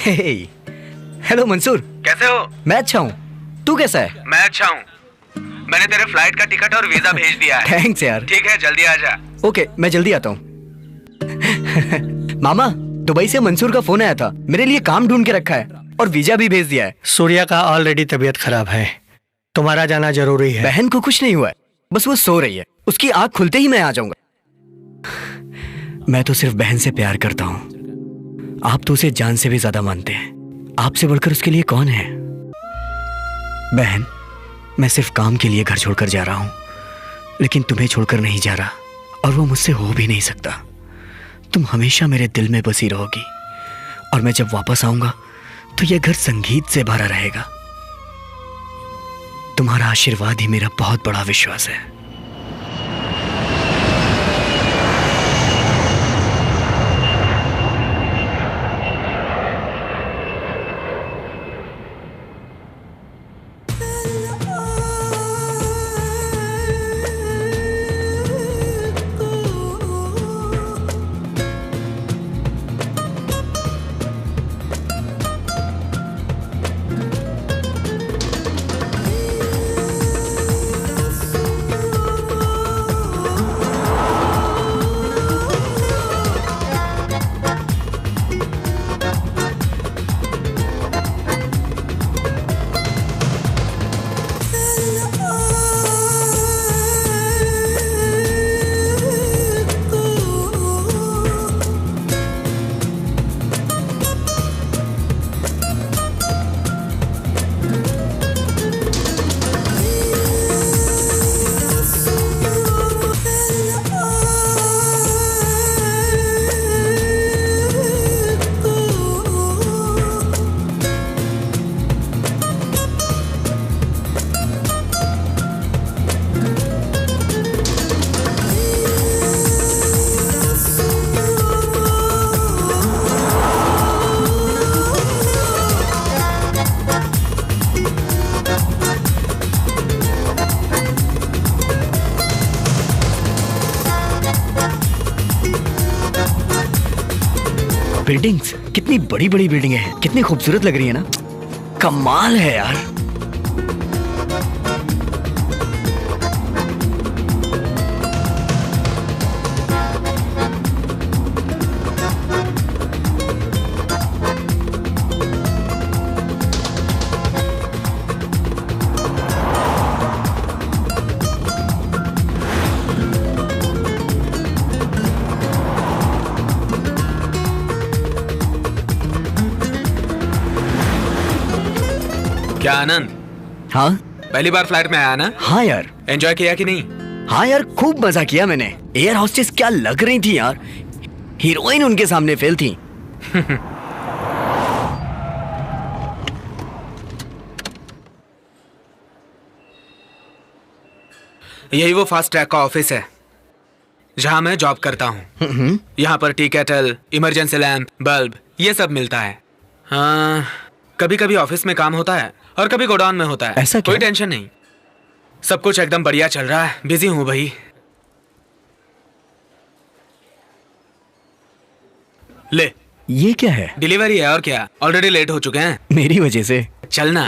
हे, hello Mansoor, कैसे हो? मैं अच्छा हूँ। तू कैसा है? मैं अच्छा हूँ। मैंने तेरे फ्लाइट का टिकट और वीजा भेज दिया है। थैंक्स यार। ठीक है, जल्दी आ जा। ओके, मैं जल्दी आता हूँ। मामा, दुबई से मंसूर का फोन आया था, मेरे लिए काम ढूंढ के रखा है और वीजा भी भेज दिया है। सूर्या का ऑलरेडी तबीयत खराब है, तुम्हारा जाना जरूरी है। बहन को कुछ नहीं हुआ है, बस वो सो रही है। उसकी आंख खुलते ही मैं आ जाऊंगा। मैं तो सिर्फ बहन से प्यार करता हूँ। आप तो उसे जान से भी ज्यादा मानते हैं। आपसे बढ़कर उसके लिए कौन है? बहन, मैं सिर्फ काम के लिए घर छोड़कर जा रहा हूं, लेकिन तुम्हें छोड़कर नहीं जा रहा, और वो मुझसे हो भी नहीं सकता। तुम हमेशा मेरे दिल में बसी रहोगी, और मैं जब वापस आऊंगा तो यह घर संगीत से भरा रहेगा। तुम्हारा आशीर्वाद ही मेरा बहुत बड़ा विश्वास है। बिल्डिंग्स, कितनी बड़ी बड़ी बिल्डिंगें हैं, कितनी खूबसूरत लग रही है ना। कमाल है यार। क्या आनंद? हाँ, पहली बार फ्लाइट में आया ना? हाँ यार। एंजॉय किया कि नहीं? हाँ यार, खूब मजा किया मैंने। एयर होस्टेस क्या लग रही थी यार, हीरोइन उनके सामने फेल थी। यही वो फास्ट ट्रैक का ऑफिस है जहां मैं जॉब करता हूँ। यहाँ पर T kettle, emergency lamp, bulb, ये सब मिलता है। हाँ, कभी कभी ऑफिस में काम होता है और कभी गोडाउन में होता है। ऐसा क्या? कोई टेंशन नहीं, सब कुछ एकदम बढ़िया चल रहा है। बिजी हूँ भाई। ले, ये क्या है? डिलीवरी है और क्या। ऑलरेडी लेट हो चुके हैं। मेरी वजह से? चलना।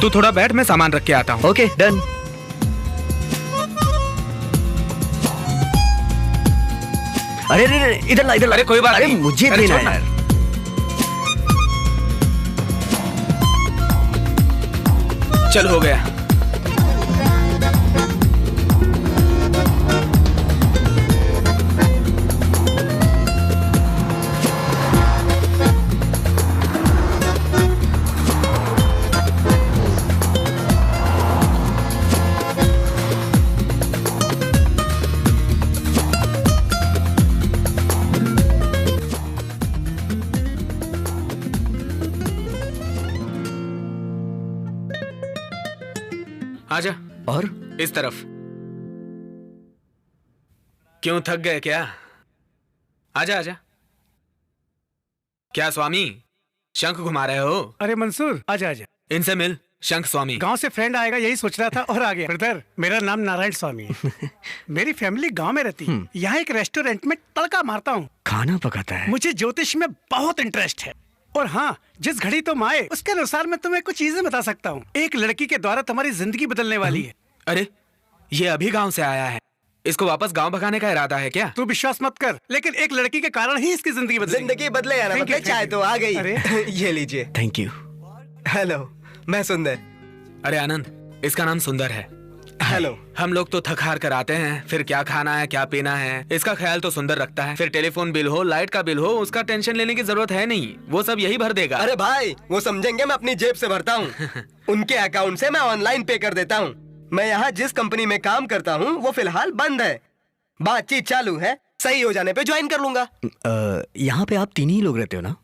तू थोड़ा बैठ, मैं सामान रख के आता हूँ। Okay, done. अरे अरे इधर ला, इधर ला। अरे कोई बात अरे नहीं। मुझे अरे देना छोड़ ना। यार। चल, हो गया। आजा। और इस तरफ। क्यों, थक गए क्या? आजा आजा। क्या स्वामी, शंख घुमा रहे हो? अरे मंसूर, आजा आजा। इनसे मिल, शंख स्वामी। गांव से फ्रेंड आएगा यही सोच रहा था और आ गया। ब्रदर, मेरा नाम नारायण स्वामी है। मेरी फैमिली गांव में रहती है। यहाँ एक रेस्टोरेंट में तड़का मारता हूँ। खाना पकाता है? मुझे ज्योतिष में बहुत इंटरेस्ट है। और हाँ, जिस घड़ी तुम आए उसके अनुसार मैं तुम्हें कुछ चीजें बता सकता हूँ। एक लड़की के द्वारा तुम्हारी जिंदगी बदलने वाली है। अरे, ये अभी गांव से आया है, इसको वापस गांव भगाने का इरादा है क्या? तू विश्वास मत कर, लेकिन एक लड़की के कारण ही इसकी जिंदगी बदलेगी। जिंदगी बदले या ना Thank you, बदले, चाय thank तो आ गई। अरे। ये लीजिए। Thank you. हेलो, मैं सुंदर। अरे आनंद, इसका नाम सुंदर है। हेलो। हम लोग तो थक हार कर आते हैं, फिर क्या खाना है क्या पीना है इसका ख्याल तो सुंदर रखता है। फिर टेलीफोन बिल हो, लाइट का बिल हो, उसका टेंशन लेने की जरूरत है नहीं, वो सब यही भर देगा। अरे भाई, वो समझेंगे मैं अपनी जेब से भरता हूँ। उनके अकाउंट से मैं ऑनलाइन पे कर देता हूँ। मैं यहाँ जिस कंपनी में काम करता हूँ वो फिलहाल बंद है। बातचीत चालू है, सही हो जाने पे ज्वाइन कर लूंगा। यहाँ पे आप 3 ही लोग रहते हो ना?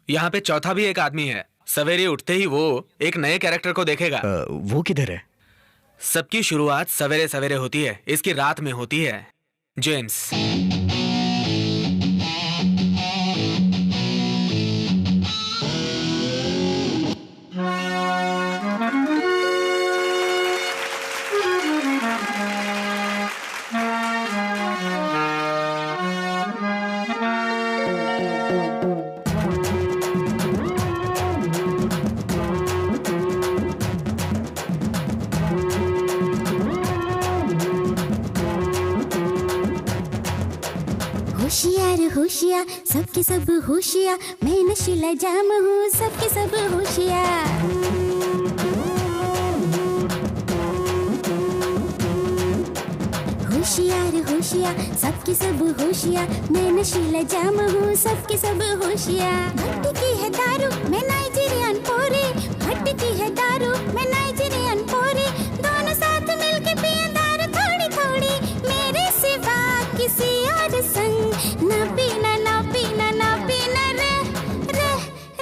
यहाँ पे चौथा भी एक आदमी है। सवेरे उठते ही वो एक नए कैरेक्टर को देखेगा। वो किधर है? सबकी शुरुआत सवेरे सवेरे होती है, इसकी रात में होती है। जेम्स। होशियार होशियार सबके सब होशियार, मैं नशीला जाम हूँ सबके सब होशियार। होशियार होशियार सबके सब होशियार, मैं नशीला जाम हूँ सबके सब होशियार। भट्टी है दारू मैं नाइजीरियन पोरी, भट्टी है दारू मैं नाइजीरियन पोरी, दोनों साथ मिलके पिए दारू थोड़ी थोड़ी, मेरे सिवा किसी और संग ना पीना ना पीना ना पीना रे रे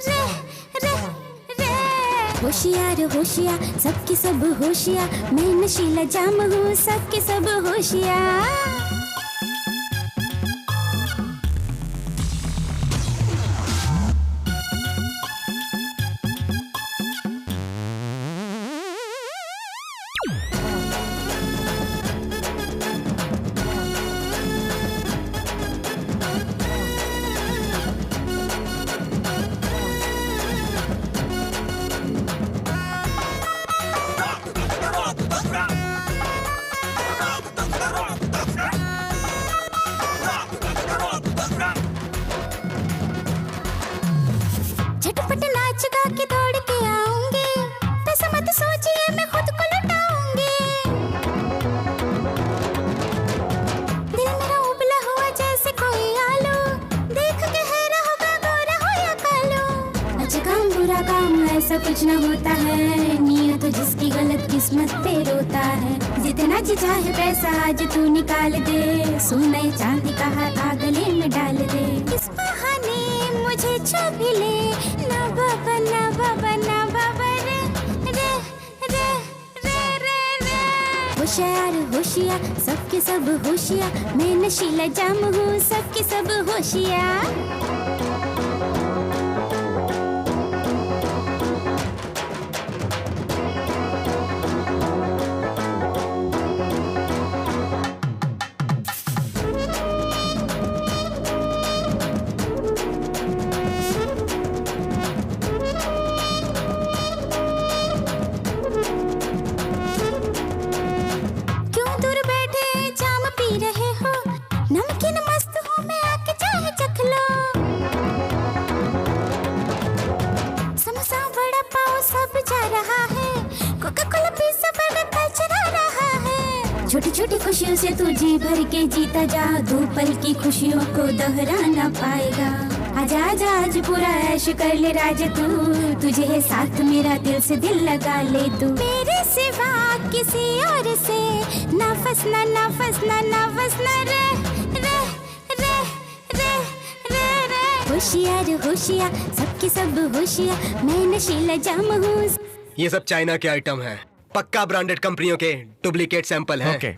रे रे रे। होशियार होशियार सबके सब होशियार, मैं नशीला जाम हूँ सबके सब होशियार। झटपट नाच गा के दौड़ के आऊंगी, पैसा मत सोचिए मैं खुद को लुटाऊंगी। दिल मेरा उबला हुआ जैसे कोई आलू, देख के हैरा होगा गोरा हो या कालू। अच्छा काम बुरा काम ऐसा कुछ न होता है, नियत तो जिसकी गलत किस्मत पे रोता है। जितना जी चाहे पैसा आज तू निकाल दे, सोने चांदी का हार गले में डाल दे। इस बहाने मुझे छू भी ले, ना बाबा ना बाबा ना बाबा रे रे रे रे रे रे। होशियार होशियार सबके सब होशियार, मैं नशीला जाम हूँ सबके सब होशियार। नमकीन मस्त हूँ मैं, आके चाहे चख लो। समोसा बड़ा पाव सब जा रहा है, कोका कोला पिज़्ज़ा बर्गर कल चला रहा है। छोटी छोटी खुशियों से तू जी भर के जीता जा, दो पल की खुशियों को दोहरा ना पाएगा। आजा आजा आज पूरा ऐश कर ले राज तू, तुझे है साथ मेरा दिल से दिल लगा ले तू। मेरे सिवा किसी और से ना फसना ना फसना ना फसना रे रे रे रे रे रे। होशियार होशियार सबके सब होशियार, मैं नशीला जाम हूँ। ये सब चाइना के आइटम है, पक्का ब्रांडेड कंपनियों के डुप्लीकेट सैंपल हैं। ओके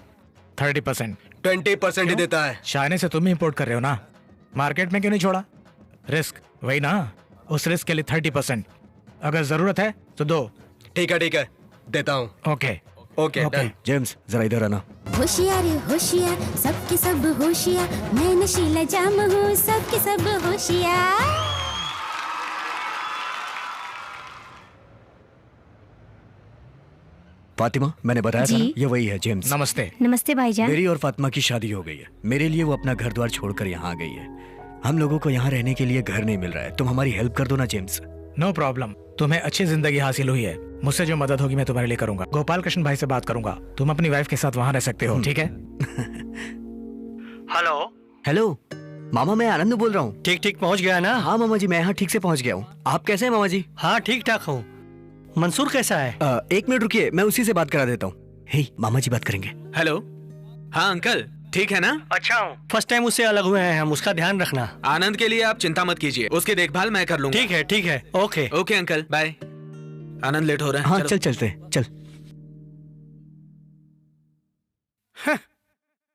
30%। 20% ही देता है। चाइना से तुम ही इंपोर्ट कर रहे हो ना, मार्केट में क्यों नहीं छोड़ा? रिस्क वही ना, उस रिस्क के लिए 30%। अगर जरूरत है तो दो। ठीक है देता हूँ। Okay okay done. जेम्स जरा इधर आना। होशियार होशियार सबके सब होशियार, मैं नशीला जाम हूँ सबके सब होशियार। फातिमा, मैंने बताया था जी। ना, ये वही है जेम्स। नमस्ते। नमस्ते भाईजान। मेरी और फातिमा की शादी हो गई है। मेरे लिए वो अपना घर द्वार छोड़कर यहाँ आ गई है। हम लोगों को यहाँ रहने के लिए घर नहीं मिल रहा है। तुम हमारी हेल्प कर दो ना जेम्स। नो प्रॉब्लम, तुम्हें अच्छी जिंदगी हासिल हुई है, मुझसे जो मदद होगी मैं तुम्हारे लिए करूंगा। गोपाल कृष्ण भाई से बात करूंगा, तुम अपनी वाइफ के साथ वहाँ रह सकते हो, ठीक है? हेलो। हेलो मामा, मैं आनंद बोल रहा हूँ। ठीक ठीक पहुंच गया ना? हाँ मामा जी, मैं यहाँ ठीक से पहुँच गया हूँ। आप कैसे हैं मामा जी? हाँ ठीक ठाक हूँ। मंसूर कैसा है? 1 मिनट रुकिए, मैं उसी से बात करा देता हूँ। हे मामा जी बात करेंगे। हेलो। हाँ अंकल, ठीक है ना? अच्छा हूँ। फर्स्ट टाइम उससे अलग हुए हैं हम, उसका ध्यान रखना। आनंद के लिए आप चिंता मत कीजिए, उसकी देखभाल मैं कर लूंगा। ठीक है okay. Okay uncle, bye. Anand late हो रहा है। हाँ चलो। चल।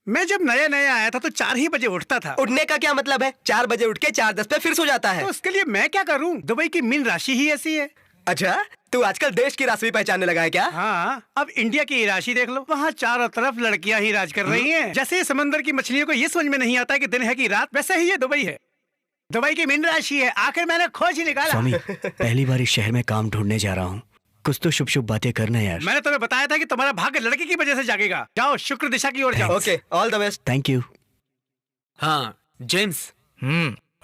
मैं जब नया आया था तो 4 ही बजे उठता था। उठने का क्या मतलब है? 4 बजे उठ के 4:10 पे फिर सो जाता है। तो उसके लिए मैं क्या करूं? दुबई की मीन राशि ही ऐसी है। अच्छा, तू आजकल देश की राशि भी पहचानने लगा है क्या? हाँ, अब इंडिया की राशि देख लो, वहाँ चारों तरफ लड़कियां ही राज कर रही हैं। जैसे समंदर की मछलियों को ये समझ में नहीं आता कि दिन है कि रात, वैसे ही ये दुबई है। दुबई की मीन राशि है। आखिर मैंने खोज ही निकाला। स्वामी, पहली बार इस शहर में काम ढूंढने जा रहा हूँ। कुछ तो शुभ बातें करना यार। मैंने तुम्हें बताया था कि तुम्हारा भाग्य लड़की की वजह से जागेगा। जाओ शुक्र दिशा की ओर जाओ। Okay, all the best. Thank you. हाँ जेम्स,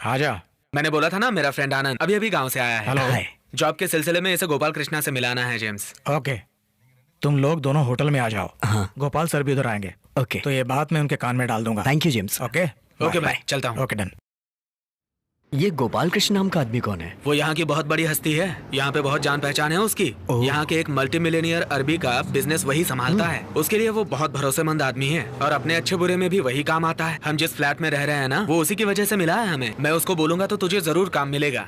आजा। मैंने बोला था ना, मेरा फ्रेंड आनंद अभी गांव से आया है। हेलो। हाय। जॉब के सिलसिले में इसे गोपाल कृष्णा से मिलाना है जेम्स। ओके, तुम लोग दोनों होटल में आ जाओ। हाँ। गोपाल सर भी उधर आएंगे। ओके। तो ये बात मैं उनके कान में डाल दूंगा। Thank you James. Okay okay bye, चलता हूँ। Okay done. ये गोपाल कृष्ण नाम का आदमी कौन है? वो यहाँ की बहुत बड़ी हस्ती है, यहाँ पे बहुत जान पहचान है उसकी। ओह। यहाँ के एक मल्टी मिलियनियर अरबी का बिजनेस वही संभालता है। उसके लिए वो बहुत भरोसेमंद आदमी है और अपने अच्छे बुरे में भी वही काम आता है। हम जिस फ्लैट में रह रहे हैं ना, वो उसी की वजह से मिला है हमें। मैं उसको बोलूंगा तो तुझे जरूर काम मिलेगा।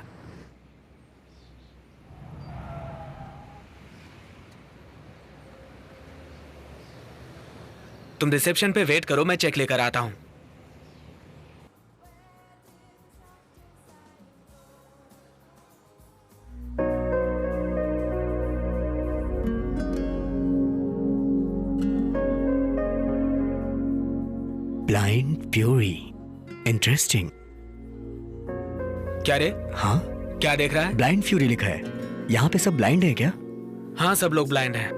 तुम रिसेप्शन पे वेट करो, मैं चेक लेकर आता हूँ। Blind fury, interesting. क्या रे? हाँ, क्या देख रहा है? ब्लाइंड फ्यूरी लिखा है। यहाँ पे सब ब्लाइंड है क्या? हाँ, सब लोग ब्लाइंड हैं।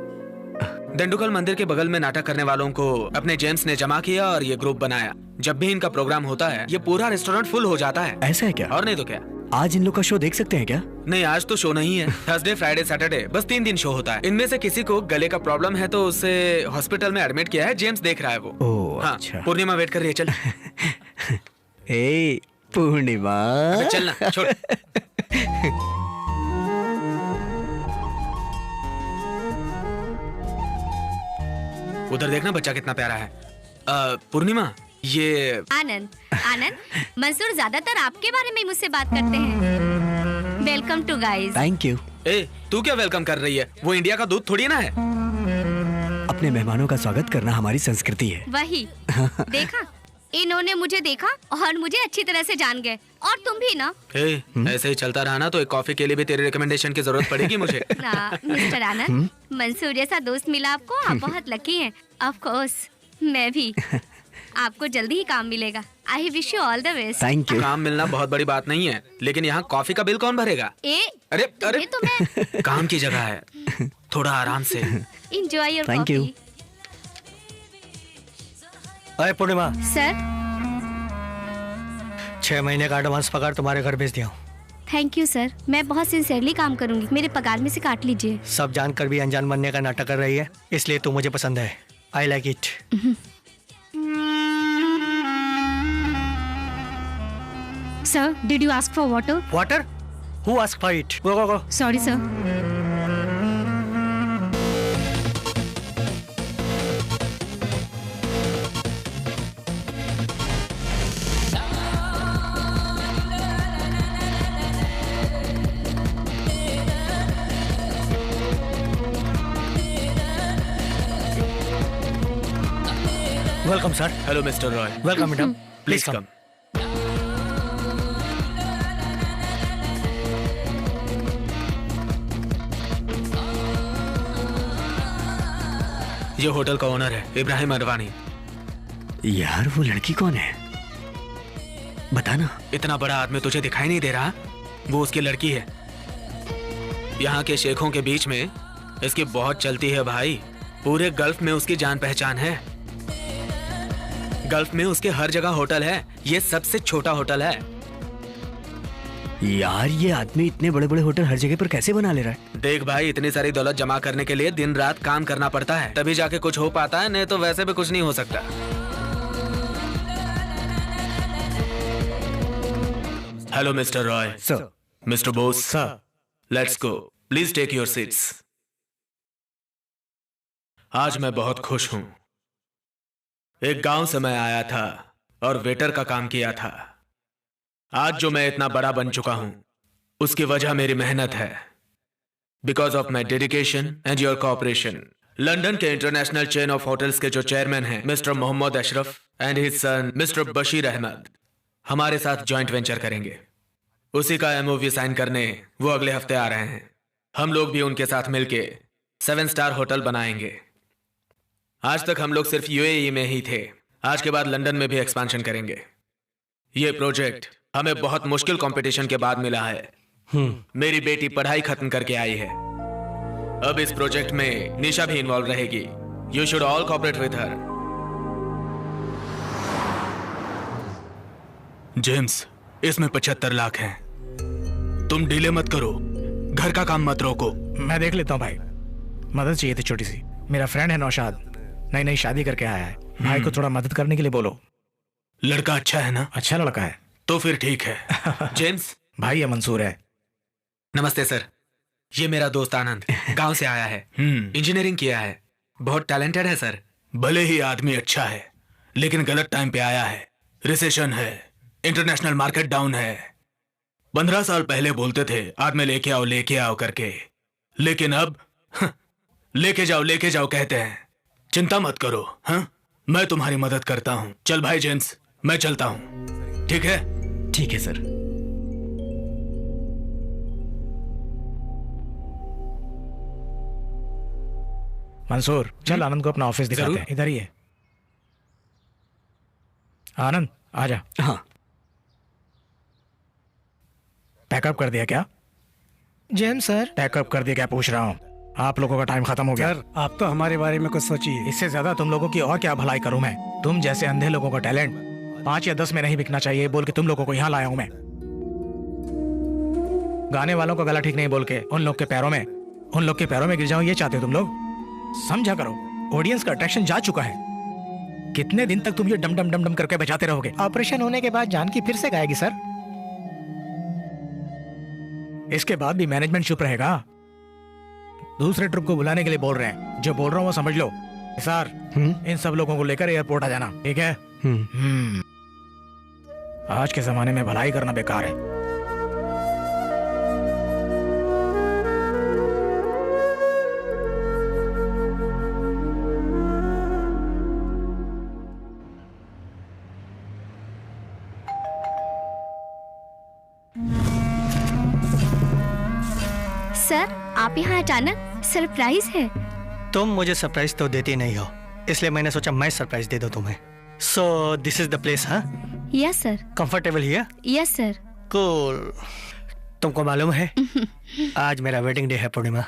दंडुकल मंदिर के बगल में नाटक करने वालों को अपने जेम्स ने जमा किया और ये ग्रुप बनाया। जब भी इनका प्रोग्राम होता है, ये पूरा रेस्टोरेंट फुल हो जाता है। ऐसा है क्या? और नहीं तो क्या। आज इन लोग का शो देख सकते हैं क्या? नहीं, आज तो शो नहीं है। थर्सडे, फ्राइडे, सैटरडे, बस 3 दिन शो होता है। इनमें से किसी को गले का प्रॉब्लम है तो उसे हॉस्पिटल में एडमिट किया है। जेम्स देख रहा है वो। ओह, हाँ, अच्छा। पूर्णिमा वेट कर रही है, चल। ए पूर्णिमा, चलना, छोड़। उधर देखना बच्चा कितना प्यारा है। पूर्णिमा, ये आनंद मंसूर ज्यादातर आपके बारे में ही मुझसे बात करते हैं। Welcome to guys. Thank you. ए, तू क्या वेलकम कर रही है? वो इंडिया का दूध थोड़ी ना है। अपने मेहमानों का स्वागत करना हमारी संस्कृति है। वही देखा, इन्होंने मुझे देखा और मुझे अच्छी तरह से जान गए। और तुम भी ना। ए, ऐसे ही चलता रहा ना तो एक कॉफी के लिए भी तेरे रिकमेंडेशन की जरूरत पड़ेगी मुझे। ना मिस्टर आनंद, मंसूर जैसा दोस्त मिला आपको, आप बहुत लकी हैं। ऑफ कोर्स, मैं भी। आपको जल्दी ही काम मिलेगा। I wish you all the best. Thank you. काम मिलना बहुत बड़ी बात नहीं है, लेकिन यहाँ कॉफी का बिल कौन भरेगा? अरे तो मैं काम की जगह है, थोड़ा आराम से। Enjoy your Thank you. Coffee. अरे पूर्णिमा, सर, 6 महीने का एडवांस पगार तुम्हारे घर भेज दिया हूँ। Thank you sir. मैं बहुत सिंसियरली काम करूंगी, मेरे पगार में से काट लीजिए। सब जानकर भी अनजान बनने का नाटक कर रही है, इसलिए तू मुझे पसंद है। I like it. Sir, did you ask for water? Water? Who ask for it? Go go go. Sorry sir. Welcome sir. Hello mister Roy. Welcome madam, please come. ये होटल का ओनर है, इब्राहिम अडवाणी। यार वो लड़की कौन है, बताना। इतना बड़ा आदमी तुझे दिखाई नहीं दे रहा? वो उसकी लड़की है। यहाँ के शेखों के बीच में इसकी बहुत चलती है भाई। पूरे गल्फ में उसकी जान पहचान है। गल्फ में उसके हर जगह होटल है। ये सबसे छोटा होटल है। यार ये आदमी इतने बड़े बड़े होटल हर जगह पर कैसे बना ले रहा है? देख भाई, इतनी सारी दौलत जमा करने के लिए दिन रात काम करना पड़ता है, तभी जाके कुछ हो पाता है, नहीं तो वैसे भी कुछ नहीं हो सकता। Hello mister Roy. Sir. Mister Bose. Sir. Let's go, please take your seats. आज मैं बहुत खुश हूं। एक गांव से मैं आया था और वेटर का काम किया था। आज जो मैं इतना बड़ा बन चुका हूं, उसकी वजह मेरी मेहनत है। Because of my dedication and your cooperation. London के इंटरनेशनल चेन ऑफ होटल्स के जो चेयरमैन हैं, mister Mohammad Ashraf and his son mister Bashir Ahmad, हमारे साथ जॉइंट वेंचर करेंगे। उसी का एमओवी साइन करने वो अगले हफ्ते आ रहे हैं। हम लोग भी उनके साथ मिलके 7 स्टार होटल बनाएंगे। आज तक हम लोग सिर्फ यूएई में ही थे, आज के बाद लंदन में भी एक्सपेंशन करेंगे। ये प्रोजेक्ट हमें बहुत मुश्किल कंपटीशन के बाद मिला है। मेरी बेटी पढ़ाई खत्म करके आई है। अब इस प्रोजेक्ट में निशा भी इन्वॉल्व रहेगी। You should all cooperate with her. James, इसमें 75 लाख हैं। तुम डिले मत करो, घर का काम मत रोको। मैं देख लेता हूँ भाई, मदद चाहिए थी छोटी सी। मेरा फ्रेंड है नौशाद, नई नई शादी करके आया है। भाई को थोड़ा मदद करने के लिए बोलो। लड़का अच्छा है ना? अच्छा लड़का है तो फिर ठीक है। जेम्स भाई, ये मंसूर है। नमस्ते सर। ये मेरा दोस्त आनंद गांव से आया है। इंजीनियरिंग किया है, बहुत टैलेंटेड है सर। भले ही आदमी अच्छा है, लेकिन गलत टाइम पे आया है। रिसेशन है, इंटरनेशनल मार्केट डाउन है। 15 साल पहले बोलते थे आदमी लेके आओ करके, लेकिन अब लेके जाओ कहते हैं। चिंता मत करो, हाँ, मैं तुम्हारी मदद करता हूँ। चल भाई जेम्स, मैं चलता हूँ। ठीक है? ठीक है सर। मंसूर, चल आनंद को अपना ऑफिस दिखाते हैं। इधर ही है। आनंद आजा। हाँ। पैकअप कर दिया क्या? James sir. पैकअप कर दिया क्या पूछ रहा हूँ। आप लोगों का टाइम खत्म हो गया। सर, आप तो हमारे बारे में कुछ सोचिए। इससे ज्यादा तुम लोगों की और क्या भलाई करूं मैं। तुम जैसे अंधे लोगों का टैलेंट 5 या 10 में नहीं बिकना चाहिए बोल के तुम लोगों को यहाँ लाया हूं मैं। गाने वालों का गला ठीक नहीं बोल के उन लोग के पैरों में गिर जाऊं, ये चाहते हो तुम लोग? समझा करो, ऑडियंस का अट्रैक्शन जा चुका है। कितने दिन तक तुम ये डम डम डम डम करके बजाते रहोगे? ऑपरेशन होने के बाद जानकी फिर से गाएगी सर। इसके बाद भी मैनेजमेंट चुप रहेगा? दूसरे ट्रिप को बुलाने के लिए बोल रहे हैं। जो बोल रहा हूँ वो समझ लो। सर, इन सब लोगों को लेकर एयरपोर्ट आ जाना, ठीक है? आज के जमाने में भलाई करना बेकार है। सर, आप यहाँ अचानक, सरप्राइज है। तुम मुझे सरप्राइज तो देती नहीं हो, इसलिए मैंने सोचा मैं सरप्राइज दे दूं तुम्हें। So this is the place, हाँ? Yes sir. Comfortable here? Yes sir. Cool. तुमको मालूम है आज मेरा वेडिंग डे है पूर्णिमा।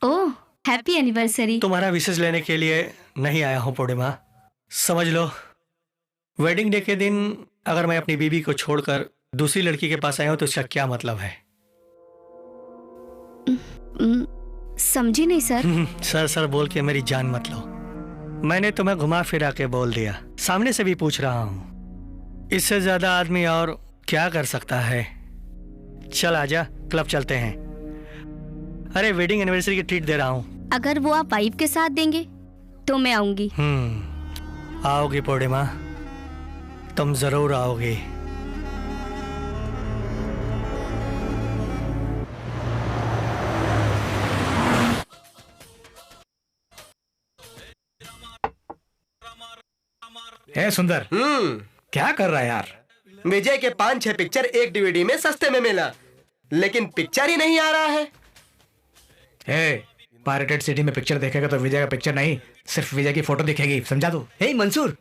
ओह, हैप्पी एनिवर्सरी। तुम्हारा विशेष लेने के लिए नहीं आया हूँ पूर्णिमा। समझ लो, वेडिंग डे के दिन अगर मैं अपनी बीवी को छोड़कर दूसरी लड़की के पास आया हूँ तो इसका क्या मतलब है? समझी नहीं सर। सर बोल के मेरी जान मत लो। मैंने तुम्हें घुमा फिरा के बोल दिया, सामने से भी पूछ रहा हूँ। इससे ज्यादा आदमी और क्या कर सकता है? चल आजा, क्लब चलते हैं। अरे वेडिंग एनिवर्सरी की ट्रीट दे रहा हूँ। अगर वो आप वाइफ के साथ देंगे तो मैं आऊंगी। आओगी पूर्णिमा, तुम जरूर आओगी। ए सुंदर, क्या कर रहा है यार? विजय के 5-6 पिक्चर एक डीवीडी में सस्ते में मिला, लेकिन पिक्चर ही नहीं आ रहा है। पायरेटेड सिटी में पिक्चर देखेगा तो विजय का पिक्चर नहीं, सिर्फ विजय की फोटो दिखेगी, समझा तू? हे मंसूर,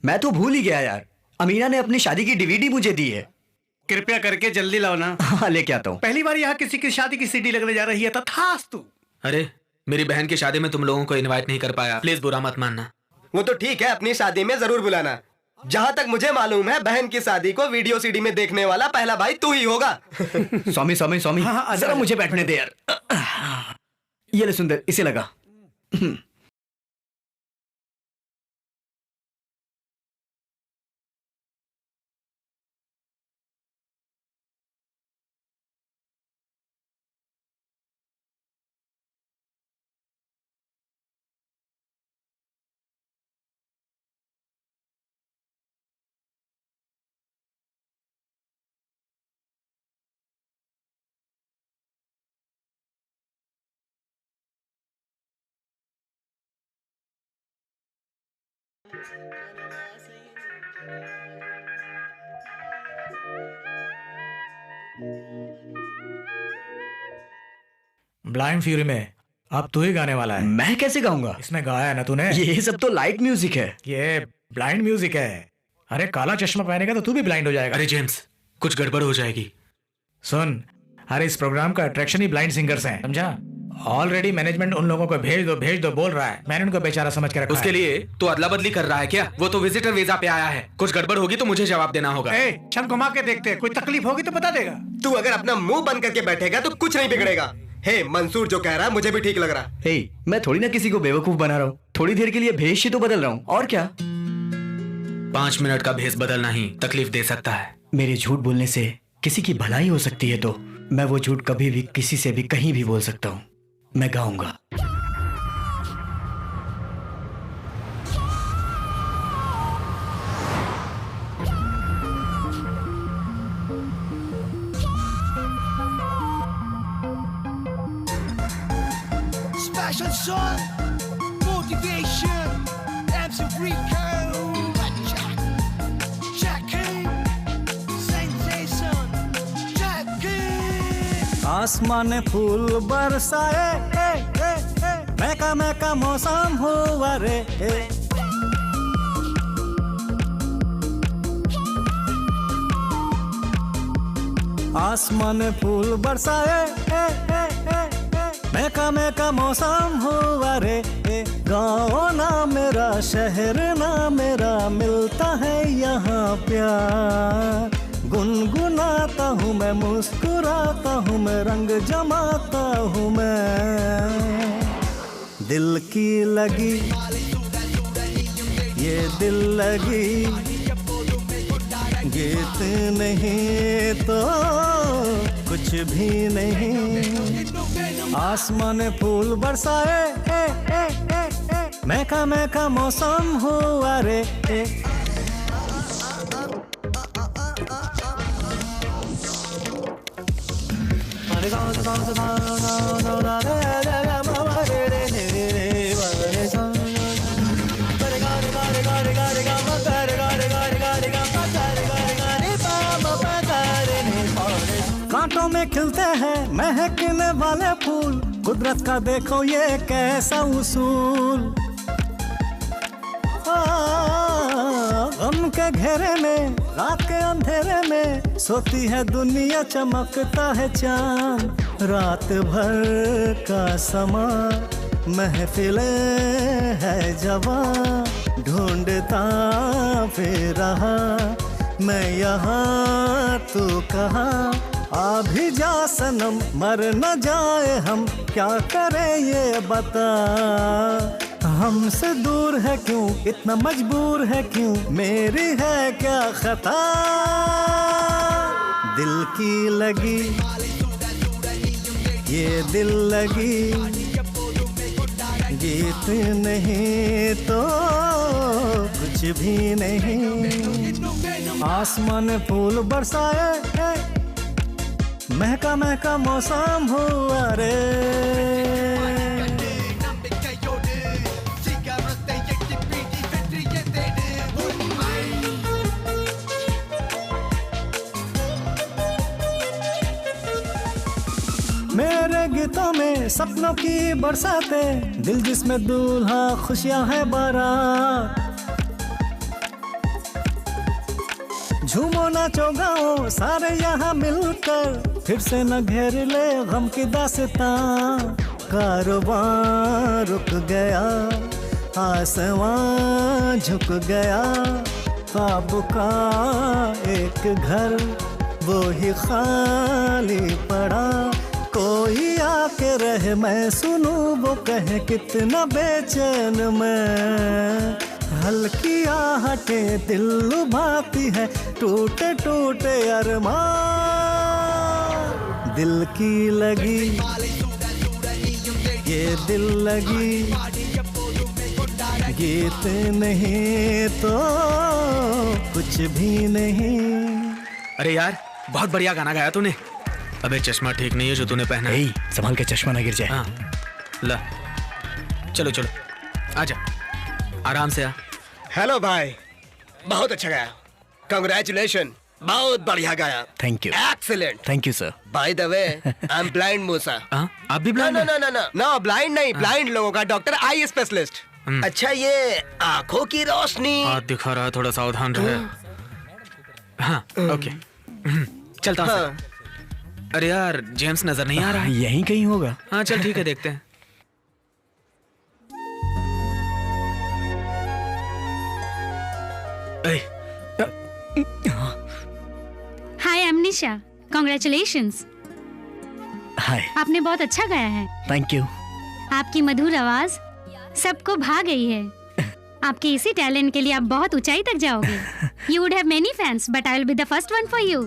मैं तो भूल ही गया यार, अमीना ने अपनी शादी की डीवीडी मुझे दी है। कृपया करके जल्दी लाओ ना। हाँ लेके आता हूँ। पहली बार यहाँ किसी की शादी की सीडी लगने जा रही है, तथास्तु। अरे मेरी बहन की शादी में तुम लोगों को इनवाइट नहीं कर पाया, प्लीज बुरा मत मानना। वो तो ठीक है, अपनी शादी में जरूर बुलाना। जहाँ तक मुझे मालूम है, बहन की शादी को वीडियो सीडी में देखने वाला पहला भाई तू ही होगा। स्वामी स्वामी स्वामी, जरा मुझे बैठने दे यार। ये ले सुंदर, इसे लगा। ब्लाइंड फ्यूरी में अब तू ही गाने वाला है। मैं कैसे गाऊंगा? इसमें गाया है ना तूने। ये सब तो लाइट म्यूजिक है। ये ब्लाइंड म्यूजिक है। अरे काला चश्मा पहनेगा तो तू भी ब्लाइंड हो जाएगा। अरे जेम्स, कुछ गड़बड़ हो जाएगी। सुन, अरे इस प्रोग्राम का अट्रैक्शन ही ब्लाइंड सिंगर्स हैं, समझा? ऑलरेडी मैनेजमेंट उन लोगों को भेज दो बोल रहा है। मैंने उनको बेचारा समझ के रखा उसके लिए तो अदला बदली कर रहा है क्या? वो तो विजिटर वीजा पे आया है। कुछ गड़बड़ होगी तो मुझे जवाब देना होगा। चल घुमा के देखते हैं, कोई तकलीफ होगी तो बता देगा। तू अगर अपना मुंह बंद करके बैठेगा तो कुछ नहीं बिगड़ेगा। हे मंसूर जो कह रहा है मुझे भी ठीक लग रहा है। हे, मैं थोड़ी ना किसी को बेवकूफ बना रहा हूँ, थोड़ी देर के लिए भेष ही तो बदल रहा हूँ, और क्या। 5 मिनट का भेष बदलना ही तकलीफ दे सकता है। मेरे झूठ बोलने से किसी की भलाई हो सकती है, तो मैं वो झूठ कभी भी किसी से भी कहीं भी बोल सकता हूँ। मैं गाऊंगा। Special song, motivation, MC Rico, Jackie, sensation, Jackie. आसमान फूल बरसाए, महका मौसम हुआ रे। आसमान फूल बरसाए, महका मौसम हुआ रे। गाँव ना मेरा, शहर ना मेरा, मिलता है यहाँ प्यार। गुनगुनाता हूँ मैं, मुस्कुराता हूँ मैं, रंग जमाता हूँ मैं। दिल की लगी ये दिल लगी, गीत नहीं तो कुछ भी नहीं। आसमान फूल बरसाए, महका मौसम हुआ रे। कांटों में खिलते हैं महकने वाले फूल, कुदरत का देखो ये कैसा उसूल। गम के घेरे में, रात के अंधेरे में, सोती है दुनिया, चमकता है चांद। रात भर का समा महफिलें है जवां, ढूंढता फिर रहा मैं यहाँ, तू कहाँ। आ भी जा सनम, मर न जाए हम, क्या करें ये बता। हमसे दूर है क्यों, इतना मजबूर है क्यों, मेरी है क्या खता। दिल की लगी ये दिल लगी, गीत नहीं तो कुछ भी नहीं। आसमान फूल बरसाए, महका मौसम हुआ रे। मेरे गीतों में सपनों की बरसाते, दिल जिसमें दूल्हा खुशियां है बारात। झूमो नाचो गाओ सारे यहाँ मिलकर, फिर से न घेर ले गम की दास्तां। कारोबार रुक गया, आसमां झुक गया, ख्वाब का एक घर वो ही खाली पड़ा। कोई आके रहे मैं सुनूं वो कहे कितना बेचैन मैं। हल्की आहटें दिल लुभाती है, टूटे टूटे अरमान। दिल की लगी ये दिल लगी, गीत नहीं तो कुछ भी नहीं। अरे यार बहुत बढ़िया गाना गाया तूने। अबे चश्मा ठीक नहीं है जो तूने पहना है। संभाल के चश्मा ना गिर जाए। हाँ ला चलो चलो आजा आराम से आ। हेलो भाई, बहुत अच्छा गाया, कांग्रेचुलेशन, बहुत बढ़िया गाया। Thank you. Excellent. Thank you sir. By the way I am blind Musa. आप भी ब्लाइंड? नो ब्लाइंड नहीं, ब्लाइंड लोगों का डॉक्टर, आई स्पेशलिस्ट। अच्छा ये आंखों की रोशनी हाथ दिखा रहा है, थोड़ा सावधान रहे। हाँ ओके चलता हूँ। हाँ। अरे यार जेम्स नजर नहीं आ रहा है। यहीं कहीं होगा। हाँ चल ठीक है देखते हैं। हाय आई एम निशा, कांग्रेचुलेशंस। हाय। आपने बहुत अच्छा गाया है। Thank you. आपकी मधुर आवाज सबको भा गई है। आपके इसी टैलेंट के लिए आप बहुत ऊंचाई तक जाओगे। You would have many fans but I will be the first one for you.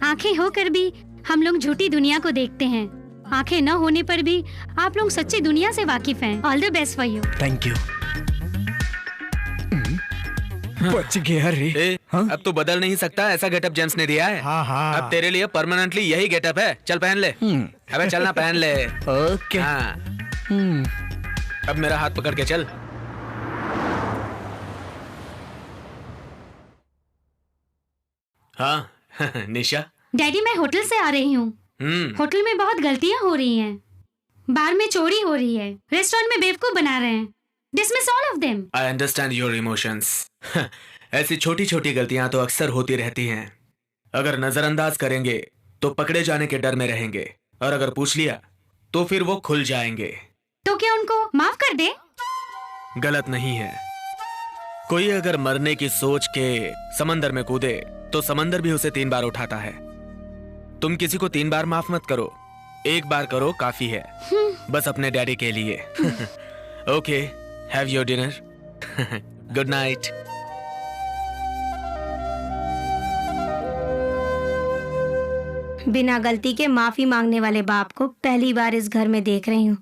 आंखें होकर भी हम लोग झूठी दुनिया को देखते हैं, आंखें न होने पर भी आप लोग सच्ची दुनिया से वाकिफ हैं। All the best for you. Thank you. बच गया रे। अब तो बदल नहीं सकता, ऐसा गेटअप जेम्स ने दिया है। हाँ हाँ। अब तेरे लिए परमानेंटली यही गेटअप है। चल पहन ले। अबे चलना पहन ले। ओके। हाँ। अब मेरा हाथ पकड़ के चल। हाँ निशा। डैडी मैं होटल से आ रही हूँ। होटल में बहुत गलतियाँ हो रही हैं। बार में चोरी हो रही है, रेस्टोरेंट में बेवकूफ बना रहे हैं। Dismiss all of them. I understand your emotions. ऐसी छोटी छोटी गलतियां तो अक्सर होती रहती हैं। अगर नजरअंदाज करेंगे तो पकड़े जाने के डर में रहेंगे, और अगर पूछ लिया तो फिर वो खुल जाएंगे। तो क्या उनको माफ कर दे? गलत नहीं है। कोई अगर मरने की सोच के समंदर में कूदे तो समंदर भी उसे 3 बार उठाता है। तुम किसी को 3 बार माफ मत करो, 1 बार करो काफी है, बस अपने डैडी के लिए। Okay, have your dinner. Good night. बिना गलती के माफी मांगने वाले बाप को पहली बार इस घर में देख रही हूँ।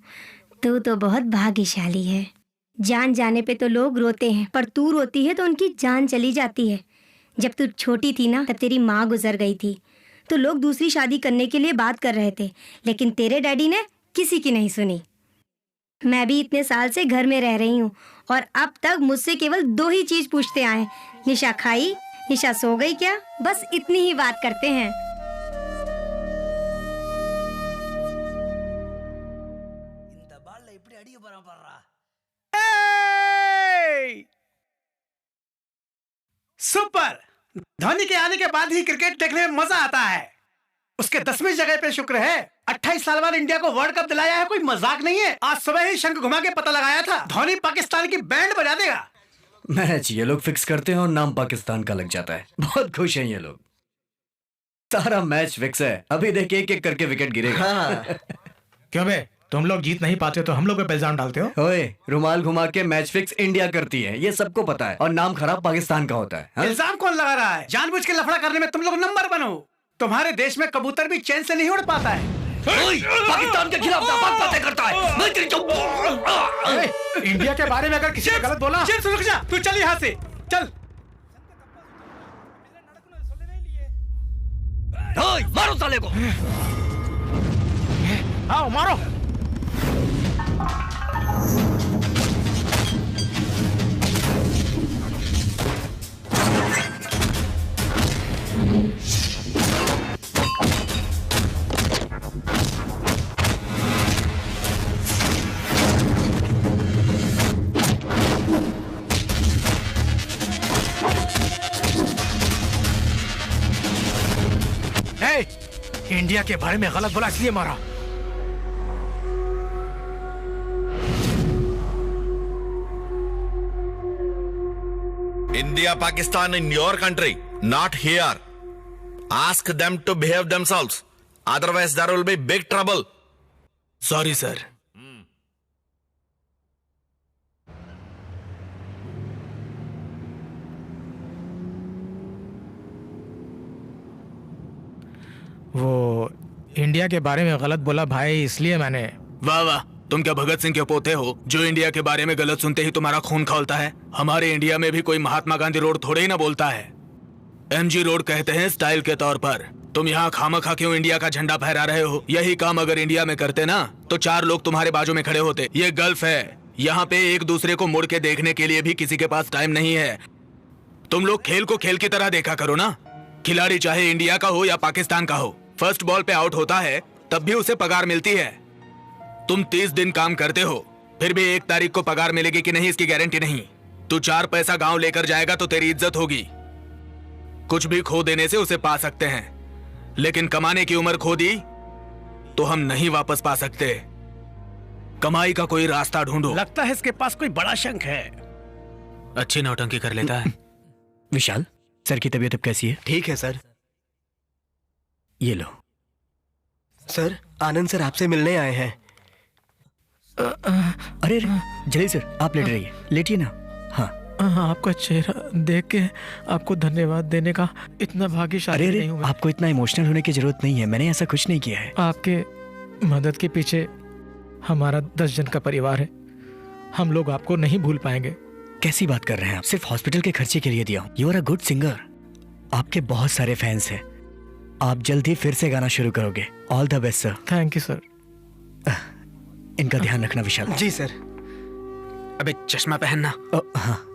तू तो बहुत भाग्यशाली है। जान जाने पे तो लोग रोते हैं, पर तू रोती है तो उनकी जान चली जाती है। जब तू छोटी थी ना, तब तेरी माँ गुजर गई थी, तो लोग दूसरी शादी करने के लिए बात कर रहे थे, लेकिन तेरे डैडी ने किसी की नहीं सुनी। मैं भी इतने साल से घर में रह रही हूँ और अब तक मुझसे केवल 2 ही चीज पूछते आए, निशा खाई, निशा सो गई क्या, बस इतनी ही बात करते हैं। सुपर! धोनी के आने के बाद ही क्रिकेट देखने में मजा आता है। उसके 10वीं जगह पे शुक्र है। 28 साल बाद इंडिया को वर्ल्ड कप दिलाया है, कोई मजाक नहीं है। आज सुबह ही शंख घुमा के पता लगाया था, धोनी पाकिस्तान की बैंड बजा देगा। मैच ये लोग फिक्स करते हैं और नाम पाकिस्तान का लग जाता है। बहुत खुश हैं ये लोग। सारा मैच फिक्स है, अभी देख एक एक करके विकेट गिरेगा। क्यों बे, तुम लोग जीत नहीं पाते तो हम लोग पे इल्जाम डालते हो? ओए, रुमाल घुमा के मैच फिक्स इंडिया करती है, ये सबको पता है, और नाम खराब पाकिस्तान का होता है। इल्जाम कौन लगा रहा है? जानबूझ के लफड़ा करने में तुम लोग नंबर बनो। तुम्हारे देश में कबूतर भी चैन से नहीं उड़ पाता है। पाकिस्तान के खिलाफ बातें करता है। मैं तेरी इंडिया के बारे में अगर किसी ने गलत बोला, रुक जा, तू चल यहाँ से, चल। मारो साले को। आओ मारो। ए, इंडिया के बारे में गलत बोला इसलिए मारा। India, Pakistan in your country, not here. Ask them to behave themselves. Otherwise, there will be big trouble. Sorry sir. वो इंडिया के बारे में गलत बोला भाई, इसलिए मैंने। वाह वाह, तुम क्या भगत सिंह के पोते हो जो इंडिया के बारे में गलत सुनते ही तुम्हारा खून खौलता है? हमारे इंडिया में भी कोई महात्मा गांधी रोड थोड़े ही ना बोलता है। MG रोड कहते हैं स्टाइल के तौर पर। तुम यहाँ खामखा क्यों इंडिया का झंडा फहरा रहे हो? यही काम अगर इंडिया में करते ना तो 4 लोग तुम्हारे बाजू में खड़े होते। ये गल्फ है, यहाँ पे एक दूसरे को मुड़ के देखने के लिए भी किसी के पास टाइम नहीं है। तुम लोग खेल को खेल की तरह देखा करो ना। खिलाड़ी चाहे इंडिया का हो या पाकिस्तान का हो, फर्स्ट बॉल पे आउट होता है तब भी उसे पगार मिलती है। तुम 30 दिन काम करते हो, फिर भी 1 तारीख को पगार मिलेगी कि नहीं इसकी गारंटी नहीं। तू 4 पैसा गांव लेकर जाएगा तो तेरी इज्जत होगी। कुछ भी खो देने से उसे पा सकते हैं, लेकिन कमाने की उम्र खो दी तो हम नहीं वापस पा सकते। कमाई का कोई रास्ता ढूंढो। लगता है इसके पास कोई बड़ा शंख है। अच्छी नौटंकी कर लेता है। विशाल, सर की तबीयत अब कैसी है? ठीक है सर। ये लो। सर, आनंद सर आपसे मिलने आए हैं। अरे जलील सर, आप लेट रहिए, लेटिए ना। हाँ, आपका चेहरा देख के आपको धन्यवाद देने का इतना भाग्यशाली नहीं हूं मैं। आपको इतना इमोशनल होने की जरूरत नहीं है, मैंने ऐसा कुछ नहीं किया है। आपके मदद के पीछे हमारा 10 जन का परिवार है। हम लोग आपको नहीं भूल पाएंगे। कैसी बात कर रहे हैं आप? सिर्फ हॉस्पिटल के खर्चे के लिए दिया हूँ। You are a good singer. आपके बहुत सारे फैंस हैं। आप जल्द ही फिर से गाना शुरू करोगे। All the best sir. Thank you sir. इनका ध्यान रखना विशाल। जी सर। अबे चश्मा पहनना। हाँ।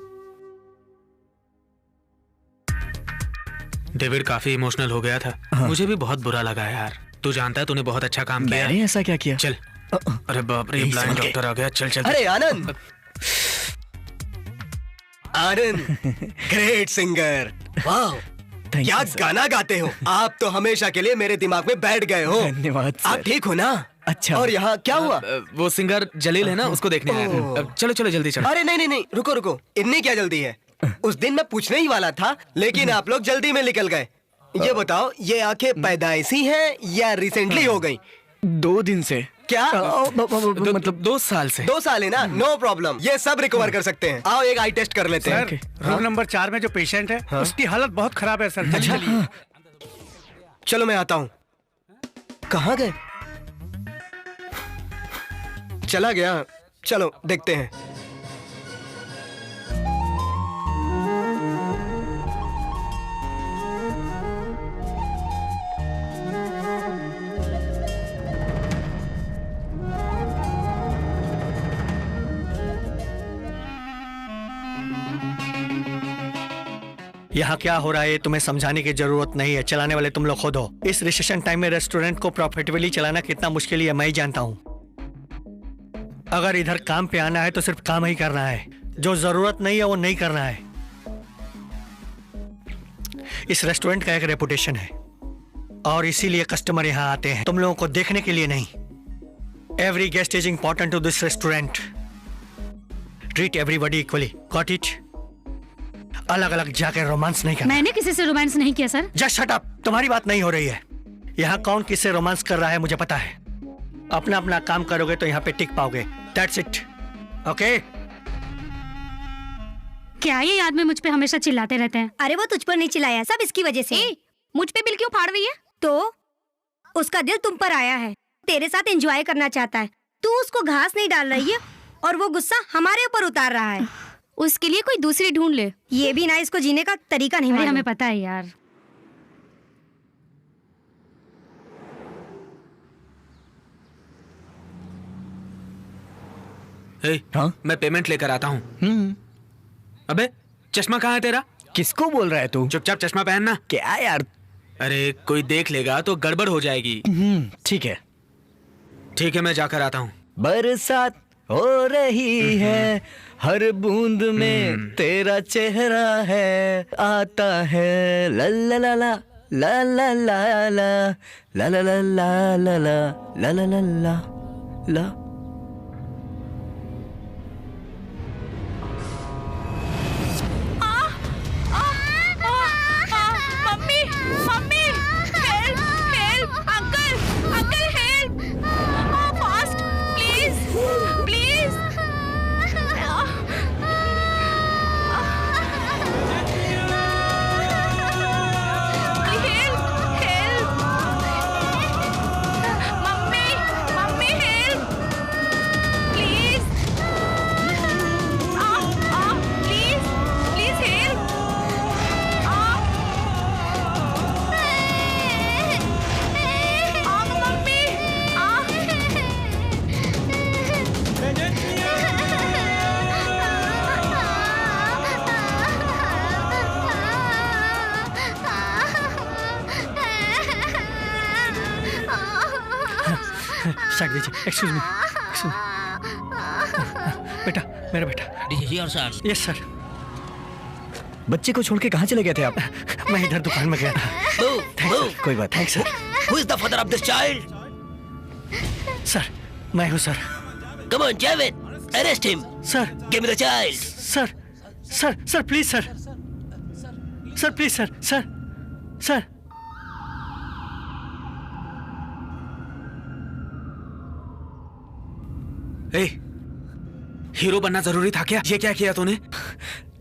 डेविड काफी इमोशनल हो गया था। हाँ। मुझे भी बहुत बुरा लगा यार। तू जानता है तूने बहुत अच्छा काम किया। मैंने ऐसा क्या किया? चल। अरे बाप रे, ब्लाइंड डॉक्टर आ गया। चल चल। अरे आनंद। आनंद ग्रेट सिंगर। वाह, क्या गाना गाते हो आप तो हमेशा के लिए मेरे दिमाग में बैठ गए हो। धन्यवाद सर। आप ठीक हो ना? अच्छा। और यहाँ क्या हुआ? वो सिंगर जलील है ना, उसको देखने आया था। चलो चलो जल्दी चलो। अरे नहीं नहीं नहीं, रुको रुको, इतनी क्या जल्दी है? उस दिन मैं पूछने ही वाला था, लेकिन आप लोग जल्दी में निकल गए। ये बताओ, ये आंखें पैदाइशी हैं या रिसेंटली हो गई? 2 दिन से। क्या? मतलब 2 साल से। 2 साल है ना? नो प्रॉब्लम, ये सब रिकवर कर सकते हैं। आओ एक आई टेस्ट कर लेते हैं। रूम नंबर 4 में जो पेशेंट है उसकी हालत बहुत खराब है सर। अच्छा, चलो मैं आता हूँ। कहाँ गए? चला गया। चलो देखते हैं। यहाँ क्या हो रहा है तुम्हें समझाने की जरूरत नहीं है। चलाने वाले तुम लोग खुद हो। इस रिसेशन टाइम में रेस्टोरेंट को प्रॉफिटेबली चलाना कितना मुश्किल है मैं ही जानता हूँ। अगर इधर काम पे आना है तो सिर्फ काम ही करना है, जो जरूरत नहीं है वो नहीं करना है। इस रेस्टोरेंट का एक रेपुटेशन है और इसीलिए कस्टमर यहाँ आते हैं, तुम लोगों को देखने के लिए नहीं। Every guest is important to this restaurant. Treat everybody equally, got it? अलग अलग जाकर रोमांस नहीं करना। मैंने किसी से रोमांस नहीं किया सर। जस्ट शट अप, तुम्हारी बात नहीं हो रही है। यहाँ कौन किससे रोमांस कर रहा है मुझे पता है। अपना अपना काम करोगे तो यहाँ पे टिक पाओगे। That's it, okay? क्या ये आदमी मुझ पे हमेशा चिल्लाते रहते हैं? अरे वो तुझ पर नहीं चिल्लाया, सब इसकी वजह से। मुझ पे बिल क्यों फाड़ रही है? तो उसका दिल तुम पर आया है, तेरे साथ एंजॉय करना चाहता है। तू उसको घास नहीं डाल रही है और वो गुस्सा हमारे ऊपर उतार रहा है। उसके लिए कोई दूसरी ढूंढ ले। ये भी ना इसको जीने का तरीका नहीं मालूम। हमें पता है यार। हाँ? मैं पेमेंट लेकर आता हूँ। अबे चश्मा कहाँ है तेरा? किसको बोल रहा है तू? चुपचाप चश्मा पहनना। क्या यार? अरे कोई देख लेगा तो गड़बड़ हो जाएगी। ठीक है ठीक है, मैं जाकर आता हूँ। बरसात हो रही है, हर बूंद में तेरा चेहरा है, आता है ला ला ला ला ला ला ला ला ला ला ला ला ला ला ला ला ला ला ला। Mummy mummy help help uncle uncle help fast please please help help mummy mummy help please please please help start दीजिए। एक्सक्यूज मी बेटा, मेरा बेटा। Yes sir. बच्चे को छोड़ के कहाँ चले गए थे आप? मैं इधर दुकान में गया था। कोई बात। Thanks sir. Who is the father of this child? Sir मैं हूँ sir. Come on, Javed. Arrest him. Sir Give me the child. Sir sir sir please sir sir please sir sir sir A, hero बनना जरूरी था क्या? ये क्या किया तूने?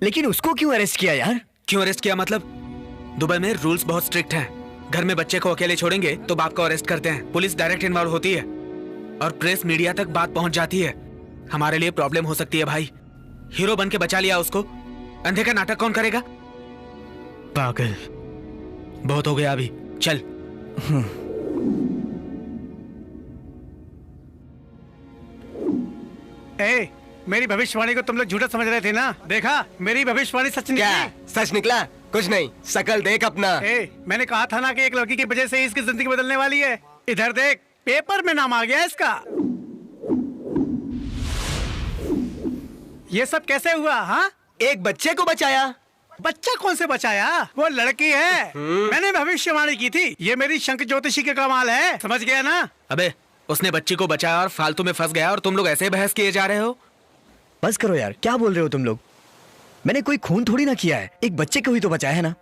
लेकिन उसको क्यों अरेस्ट किया यार? क्यों अरेस्ट किया मतलब? दुबई में रूल्स बहुत स्ट्रिक्ट हैं। घर में बच्चे को अकेले छोड़ेंगे तो बाप को अरेस्ट करते हैं। पुलिस डायरेक्ट इन्वॉल्व होती है और प्रेस मीडिया तक बात पहुंच जाती है। हमारे लिए प्रॉब्लम हो सकती है भाई। हीरो बन के बचा लिया उसको, अंधे का नाटक कौन करेगा? पागल। बहुत हो गया अभी, चल। ए, मेरी भविष्यवाणी को तुम लोग झूठा समझ रहे थे ना? देखा, मेरी भविष्यवाणी सच निकली। क्या सच निकला? कुछ नहीं, शकल देख अपना। ए, मैंने कहा था ना कि एक लड़की की वजह से इसकी जिंदगी बदलने वाली है। इधर देख, पेपर में नाम आ गया इसका। ये सब कैसे हुआ? हाँ, एक बच्चे को बचाया। बच्चा कौन से बचाया? वो लड़की है। मैंने भविष्यवाणी की थी। ये मेरी शंख ज्योतिषी के कमाल है, समझ गया ना? अबे, उसने बच्ची को बचाया और फालतू में फंस गया और तुम लोग ऐसे बहस किए जा रहे हो? बस करो यार, क्या बोल रहे हो तुम लोग? मैंने कोई खून थोड़ी ना किया है, एक बच्चे को ही तो बचाया है ना।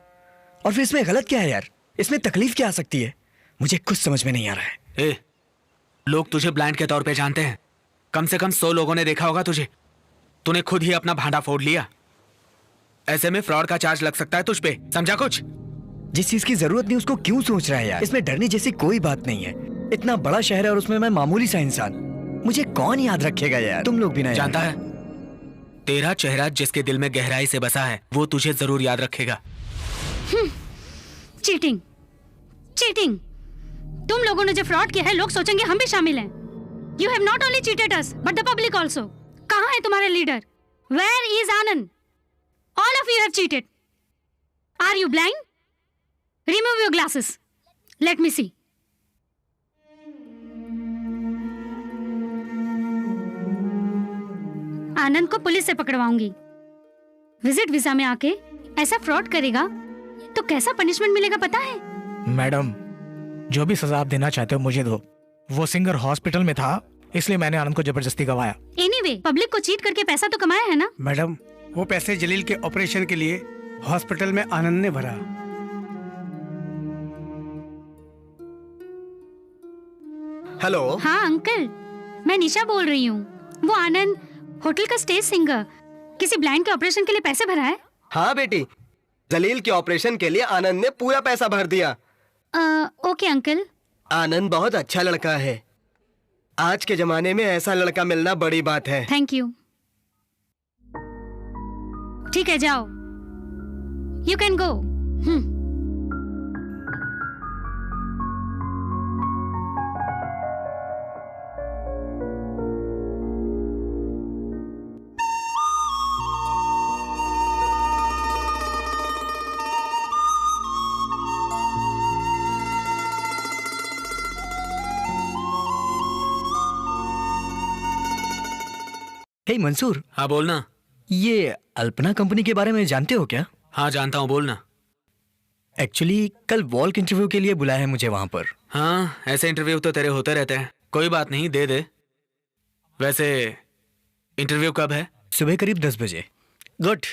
और फिर इसमें गलत क्या है यार? इसमें तकलीफ क्या आ सकती है? मुझे कुछ समझ में नहीं आ रहा है। ए, लोग तुझे ब्लाइंड के तौर पे जानते हैं। कम से कम 100 लोगों ने देखा होगा तुझे। तूने खुद ही अपना भांडा फोड़ लिया। ऐसे में फ्रॉड का चार्ज लग सकता है तुझ पे, समझा कुछ? जिस चीज की जरूरत नहीं उसको क्यों सोच रहा है यार? इसमें डरने जैसी कोई बात नहीं है। इतना बड़ा शहर है और उसमें मैं मामूली सा इंसान। मुझे कौन याद रखेगा यार? तुम लोग भी ना। जानता है, तेरा चेहरा जिसके दिल में गहराई से बसा है वो तुझे जरूर याद रखेगा। Cheating cheating. तुम लोगों ने जो फ्रॉड किया है लोग सोचेंगे हम भी शामिल हैं। You have not only cheated us but the public also. कहाँ है तुम्हारे लीडर? Where is Anand? All of you have cheated. Are you blind? Remove your glasses, let me see. Anand को पुलिस से पकड़वाऊंगी। विजिट वीजा में आके ऐसा फ्रॉड करेगा तो कैसा पनिशमेंट मिलेगा पता है? मैडम, जो भी सजा आप देना चाहते हो मुझे दो। वो सिंगर हॉस्पिटल में था इसलिए मैंने आनंद को जबरदस्ती गवाया। एनीवे, पब्लिक को चीट करके पैसा तो कमाया है ना? मैडम, वो पैसे जलील के ऑपरेशन के लिए हॉस्पिटल में आनंद ने भरा। हेलो। हाँ अंकल, मैं निशा बोल रही हूँ। वो आनंद होटल का स्टेज सिंगर किसी ब्लाइंड के ऑपरेशन के लिए पैसे भरा है? हाँ बेटी, जलील के ऑपरेशन के लिए आनंद ने पूरा पैसा भर दिया। Okay uncle. आनंद बहुत अच्छा लड़का है। आज के जमाने में ऐसा लड़का मिलना बड़ी बात है। Thank you. ठीक है, जाओ। You can go. Hey Mansoor. हाँ बोलना। ये अल्पना कंपनी के बारे में जानते हो क्या? हाँ जानता हूँ, बोलना। एक्चुअली कल वॉल्क इंटरव्यू के लिए बुलाया है मुझे वहां पर। हाँ, ऐसे इंटरव्यू तो तेरे होते रहते हैं। कोई बात नहीं, दे दे। वैसे इंटरव्यू कब है? सुबह करीब 10 बजे। Good.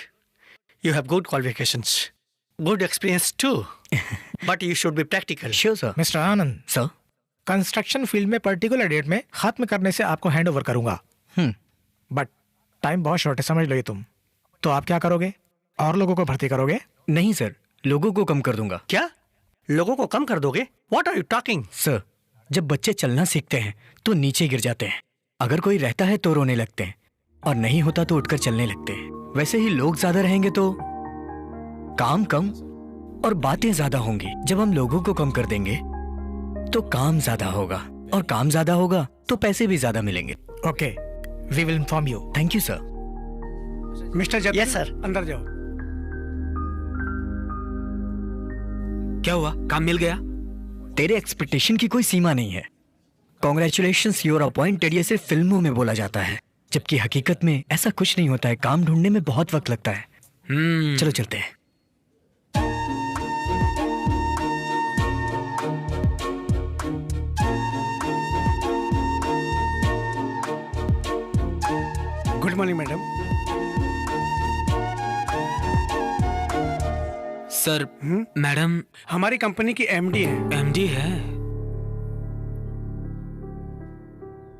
You have good qualifications. Good experience too. But you should be practical. Sure, sir. Mister Anand sir, construction field में पर्टिकुलर डेट में खत्म करने से आपको हैंड ओवर करूंगा। बट टाइम बहुत शॉर्ट है, समझ लो ये तुम। तो आप क्या करोगे? और लोगों को भर्ती करोगे? नहीं सर, लोगों को कम कर दूंगा। क्या? लोगों को कम कर दोगे? What are you talking? Sir, जब बच्चे चलना सीखते हैं तो नीचे गिर जाते हैं। अगर कोई रहता है तो रोने लगते हैं, और नहीं होता तो उठकर चलने लगते हैं। वैसे ही लोग ज्यादा रहेंगे तो काम कम और बातें ज्यादा होंगी। जब हम लोगों को कम कर देंगे तो काम ज्यादा होगा, और काम ज्यादा होगा तो पैसे भी ज्यादा मिलेंगे। Okay, we will inform you. Thank you sir. Mister Jatin, Yes, sir. अंदर जाओ। क्या हुआ? काम मिल गया? तेरे एक्सपेक्टेशन की कोई सीमा नहीं है। कॉन्ग्रेचुलेशंस, यू आर अपॉइंटेड, ये सिर्फ फिल्मों में बोला जाता है, जबकि हकीकत में ऐसा कुछ नहीं होता है। काम ढूंढने में बहुत वक्त लगता है। चलो चलते हैं। Good morning madam. Sir, madam हमारी कंपनी की एमडी है। एमडी है?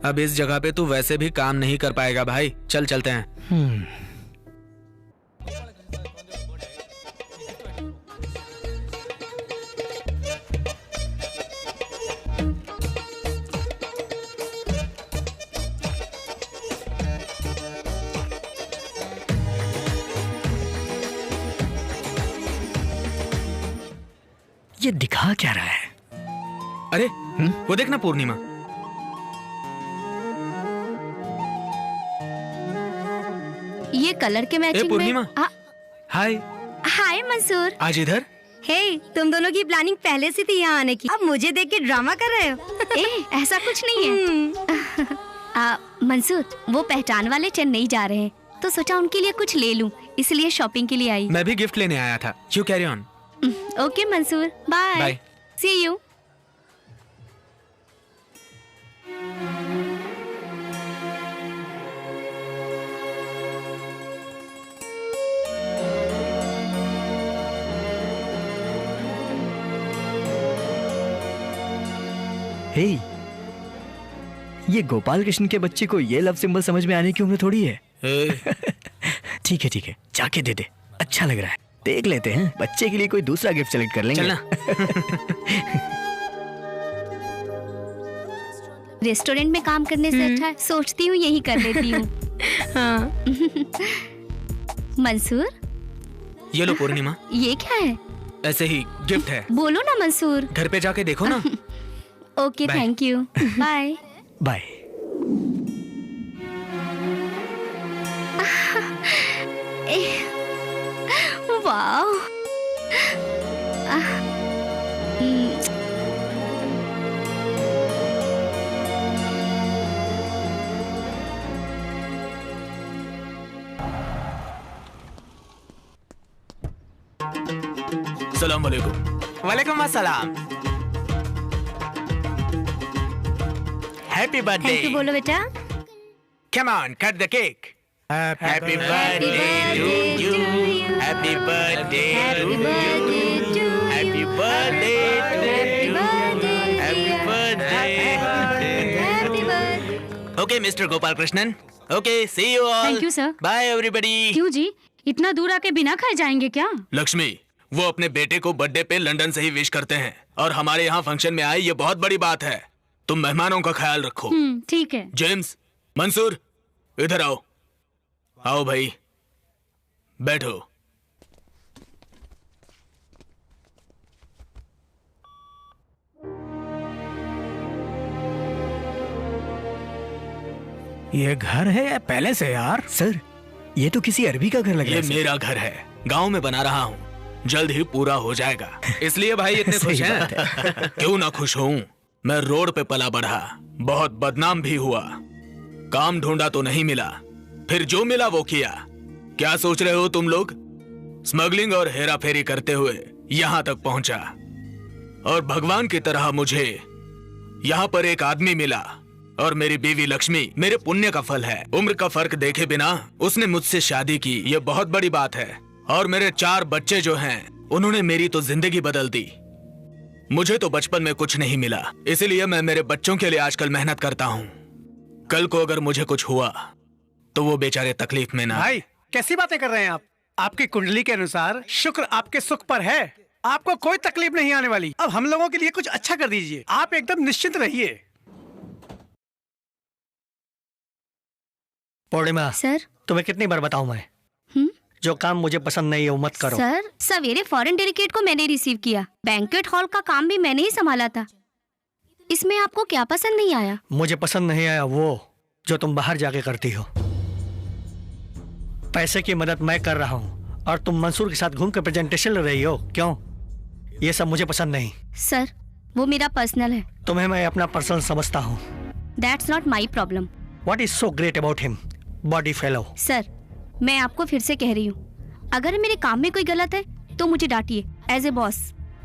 अब इस जगह पे तू वैसे भी काम नहीं कर पाएगा भाई। चल चलते हैं। ये दिखा क्या रहा है? अरे वो देखना पूर्णिमा। ये कलर के मैचिंग में। पूर्णिमा, हाय। हाय मंसूर। आज इधर? हे, तुम दोनों की प्लानिंग पहले से थी यहाँ आने की। अब मुझे देख के ड्रामा कर रहे हो? ए, ऐसा कुछ नहीं है। मंसूर, वो पहचान वाले चेन्नई जा रहे हैं, तो सोचा उनके लिए कुछ ले लूं, इसलिए शॉपिंग के लिए आई। मैं भी गिफ्ट लेने आया था। You carry on. Okay Mansoor, bye. Bye. See you. Hey, ये गोपाल कृष्ण के बच्चे को ये लव सिंबल समझ में आने की उम्र थोड़ी है। ठीक है, जाके दे दे, अच्छा लग रहा है। देख लेते हैं, बच्चे के लिए कोई दूसरा गिफ्ट सेलेक्ट कर लेंगे। चलना। रेस्टोरेंट में काम करने से अच्छा है, सोचती हूँ यही कर लेती हूँ। हाँ। मंसूर, ये लो पूर्णिमा। ये क्या है? ऐसे ही गिफ्ट है। बोलो ना मंसूर। घर पे जाके देखो ना। Okay, thank you, bye. Bye. Wow. सलाम वालेकुम। वालेकुम अस्सलाम। Happy birthday. थैंक यू बोलो बेटा। Come on, cut the cake. Happy birthday to you. Happy birthday to you. Happy birthday to you. Happy birthday. Okay mister Gopal Krishnan. Okay, see you all. Thank you sir. Bye everybody. क्यों जी, इतना दूर आके बिना खाए जाएंगे क्या? लक्ष्मी, वो अपने बेटे को बर्थडे पे लंदन से ही विश करते हैं, और हमारे यहाँ फंक्शन में आए, ये बहुत बड़ी बात है। तुम मेहमानों का ख्याल रखो। ठीक है। जेम्स, मंसूर, इधर आओ। आओ भाई, बैठो। ये घर है या पैलेस है यार? सर, ये तो किसी अरबी का घर लग रहा है। ये मेरा घर है, गांव में बना रहा हूँ, जल्द ही पूरा हो जाएगा। इसलिए भाई इतने खुश हैं। क्यों ना खुश हूँ, मैं रोड पे पला बढ़ा, बहुत बदनाम भी हुआ, काम ढूंढा तो नहीं मिला, फिर जो मिला वो किया। क्या सोच रहे हो तुम लोग? स्मगलिंग और हेरा फेरी करते हुए यहाँ तक पहुंचा और भगवान की तरह मुझे यहाँ पर एक आदमी मिला और मेरी बीवी लक्ष्मी मेरे पुण्य का फल है। उम्र का फर्क देखे बिना उसने मुझसे शादी की, ये बहुत बड़ी बात है। और मेरे 4 बच्चे जो हैं, उन्होंने मेरी तो जिंदगी बदल दी। मुझे तो बचपन में कुछ नहीं मिला, इसीलिए मैं मेरे बच्चों के लिए आजकल मेहनत करता हूँ। कल को अगर मुझे कुछ हुआ तो वो बेचारे तकलीफ में ना। भाई कैसी बातें कर रहे हैं आप? आपकी कुंडली के अनुसार शुक्र आपके सुख पर है, आपको कोई तकलीफ नहीं आने वाली। अब हम लोगों के लिए कुछ अच्छा कर दीजिए, आप एकदम निश्चिंत रहिए। पूर्णिमा सर, तुम्हें कितनी बार बताऊं मैं, जो काम मुझे पसंद नहीं है वो मत करो। सर, सवेरे फॉरेन डेलीगेट को मैंने रिसीव किया, बैंक्वेट हॉल का काम भी मैंने ही संभाला था। इसमें आपको क्या पसंद नहीं आया? मुझे पसंद नहीं आया वो जो तुम बाहर जाके करती हो। पैसे की मदद मैं कर रहा हूँ और तुम मंसूर के साथ घूम कर प्रेजेंटेशन ले रही हो, क्यों? ये सब मुझे पसंद नहीं। सर, वो मेरा पर्सनल है। तुम्हें मैं अपना पर्सनल समझता हूँ। That's not my problem. What is so great about him? Body fellow. Sir, मैं आपको फिर से कह रही हूँ, अगर मेरे काम में कोई गलत है तो मुझे डांटिए एज ए बॉस,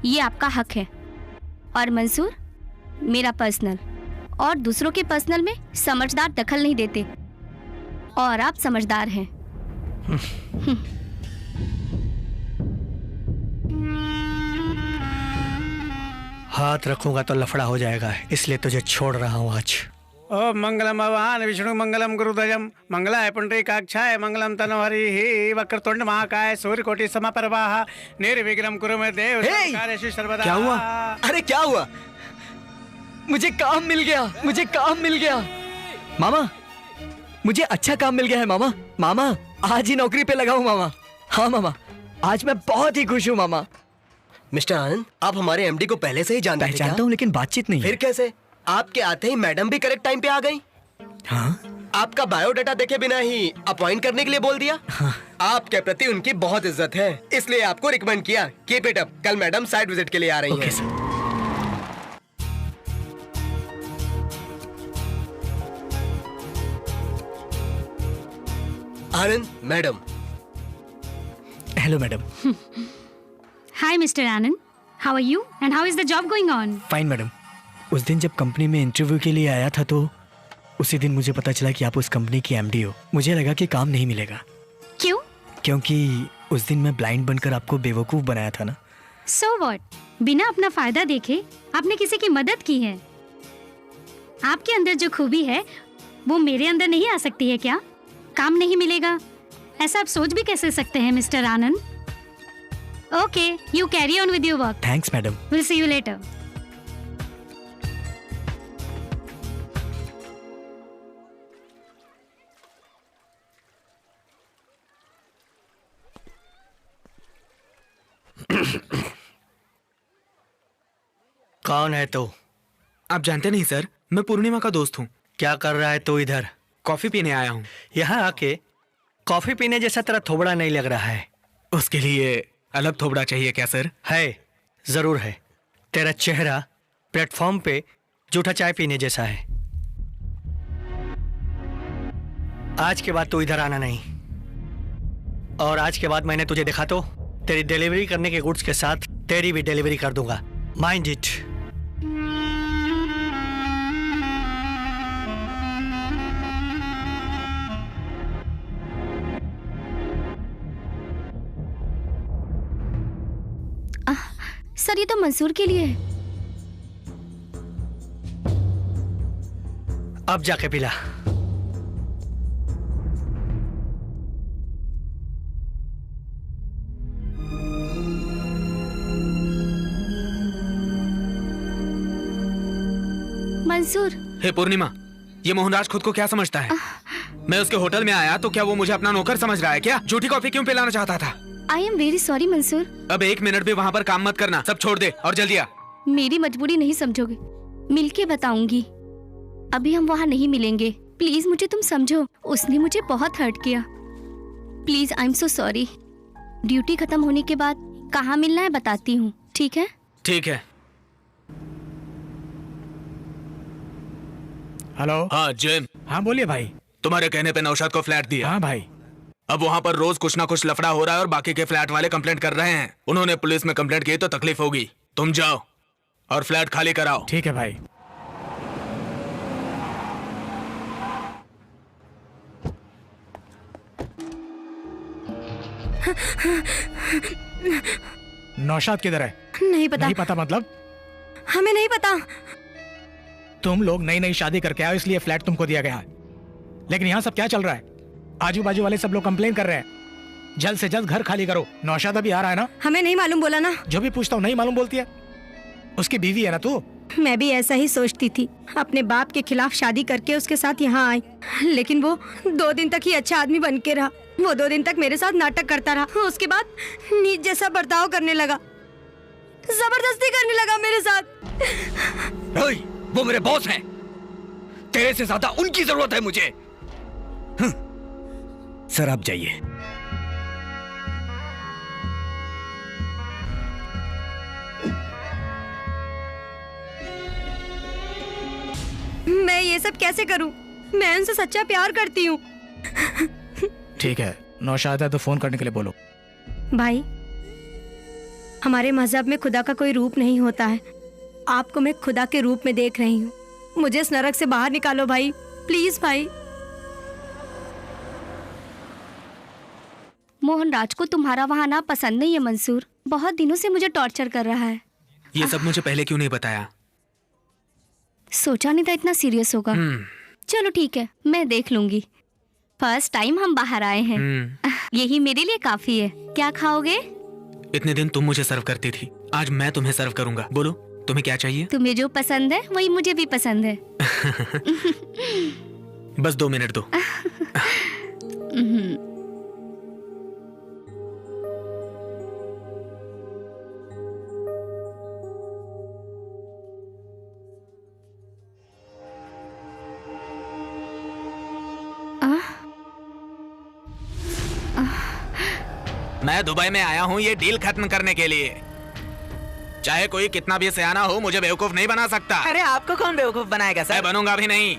ये आपका हक है। और मंसूर मेरा पर्सनल, और दूसरों के पर्सनल में समझदार दखल नहीं देते, और आप समझदार हैं। हाथ रखूंगा तो लफड़ा हो जाएगा, इसलिए तुझे छोड़ रहा हूँ आज। ओम मंगलम भगवान विष्णु मंगलम गुरुध्वजम मंगलाय पुंडरीकाक्षाय मंगलम तनोहरि वक्रतुंड महाकाय सूर्यकोटि समप्रभा निर्विघ्नं कुरु मे देव सर्वकार्येषु सर्वदा। क्या हुआ? अरे क्या हुआ? मुझे काम मिल गया, मुझे काम मिल गया मामा, मुझे अच्छा काम मिल गया है मामा। मामा आज ही नौकरी पे लगा हूँ मामा। हाँ मामा, आज मैं बहुत ही खुश हूँ मामा। मिस्टर आनंद, आप हमारे एमडी को पहले से ही जानते थे? पहचानता हूँ लेकिन बातचीत नहीं। फिर कैसे? आपके आते ही मैडम भी करेक्ट टाइम पे आ गई। हाँ? आपका बायोडाटा देखे बिना ही अपॉइंट करने के लिए बोल दिया। हाँ। आपके प्रति उनकी बहुत इज्जत है, इसलिए आपको रिकमेंड किया। Keep it up. कल मैडम साइट विजिट के लिए आ रही हैं। Anand madam. Hello madam. Hi mister Anand, how are you and how is the job going on? Fine madam. उस दिन जब कंपनी में इंटरव्यू के लिए आया था तो उसी दिन मुझे पता चला कि आप उस कंपनी की एमडी हो। मुझे लगा कि काम नहीं मिलेगा। क्यों? क्योंकि उस दिन मैं ब्लाइंड बनकर आपको बेवकूफ बनाया था ना। So what? बिना अपना फायदा देखे आपने किसी की मदद की है। आपके अंदर जो खूबी है वो मेरे अंदर नहीं आ सकती है क्या? काम नहीं मिलेगा ऐसा आप सोच भी कैसे सकते हैं mister Anand? Okay, you carry on with your work. Thanks madam. Will see you later. कौन है तू? आप जानते नहीं सर, मैं पूर्णिमा का दोस्त हूँ। क्या कर रहा है तू इधर? कॉफी पीने आया हूँ। यहाँ आके कॉफी पीने जैसा तेरा थोबड़ा नहीं लग रहा है। उसके लिए अलग थोबड़ा चाहिए क्या सर? है, जरूर है। तेरा चेहरा प्लेटफॉर्म पे जूठा चाय पीने जैसा है। आज के बाद तू इधर आना नहीं, और आज के बाद मैंने तुझे देखा तो तेरी डिलीवरी करने के गुड्स के साथ तेरी भी डिलीवरी कर दूंगा। Mind it. सर, ये तो मंसूर के लिए है। अब जाके पिला। मंसूर। हे पूर्णिमा, ये मोहनराज खुद को क्या समझता है? मैं उसके होटल में आया तो क्या वो मुझे अपना नौकर समझ रहा है क्या? झूठी कॉफी क्यों पिलाना चाहता था? I am very sorry Mansoor. अब 1 मिनट भी वहाँ पर काम मत करना, सब छोड़ दे और जल्दी आ। मेरी मजबूरी नहीं समझोगे, मिलके बताऊंगी। अभी हम वहाँ नहीं मिलेंगे, प्लीज मुझे तुम समझो। उसने मुझे बहुत हर्ट किया। Please, I am so sorry. Duty खत्म होने के बाद कहाँ मिलना है बताती हूँ, ठीक है? ठीक है। हेलो। हाँ जिम। हाँ बोलिए भाई। तुम्हारे कहने पे नौशाद को फ्लैट दिया। हाँ भाई। अब वहाँ पर रोज कुछ ना कुछ लफड़ा हो रहा है और बाकी के फ्लैट वाले कंप्लेंट कर रहे हैं। उन्होंने पुलिस में कंप्लेंट की तो तकलीफ होगी। तुम जाओ और फ्लैट खाली कराओ। ठीक है भाई। नौशाद किधर है? नहीं पता। नहीं पता मतलब? हमें नहीं पता। तुम लोग नई नई शादी करके आओ इसलिए फ्लैट तुमको दिया गया है, लेकिन यहाँ सब क्या चल रहा है? आजू बाजू वाले सब लोग कंप्लेन कर रहे हैं। जल्द से जल्द घर खाली करो। नौशाद अभी आ रहा है ना? हमें नहीं मालूम बोला ना। जो भी पूछता हूँ नहीं मालूम बोलती है। उसकी बीवी है ना तू? मैं भी ऐसा ही सोचती थी। अपने बाप के खिलाफ शादी करके उसके साथ यहाँ आई, लेकिन वो 2 दिन तक ही अच्छा आदमी बन के रहा। वो 2 दिन तक मेरे साथ नाटक करता रहा, उसके बाद नीच जैसा बर्ताव करने लगा, जबरदस्ती करने लगा मेरे साथ। ओए, वो मेरे बॉस हैं। तेरे से ज्यादा उनकी जरूरत है मुझे। सर आप जाइए। मैं ये सब कैसे करूं? मैं उनसे सच्चा प्यार करती हूँ। ठीक है, नौशाद है तो फोन करने के लिए बोलो। भाई, हमारे मजहब में खुदा का कोई रूप नहीं होता है। आपको मैं खुदा के रूप में देख रही हूँ। मुझे इस नरक से बाहर निकालो भाई, प्लीज भाई। मोहन राज को तुम्हारा वहाँ ना पसंद नहीं है मंसूर। बहुत दिनों से मुझे टॉर्चर कर रहा है। ये सब मुझे पहले क्यों नहीं बताया? सोचा नहीं था इतना सीरियस होगा। चलो ठीक है, मैं देख लूंगी। फर्स्ट टाइम हम बाहर आए हैं, यही मेरे लिए काफी है। क्या खाओगे? इतने दिन तुम मुझे सर्व करती थी, आज मैं तुम्हें सर्व करूंगा। बोलो तुम्हें क्या चाहिए? तुम्हें जो पसंद है वही मुझे भी पसंद है। बस 2 मिनट दो। मैं दुबई में आया हूँ ये डील खत्म करने के लिए। चाहे कोई कितना भी सयाना हो, मुझे बेवकूफ नहीं बना सकता। अरे आपको कौन बेवकूफ बनाएगा सर? मैं बनूंगा भी नहीं।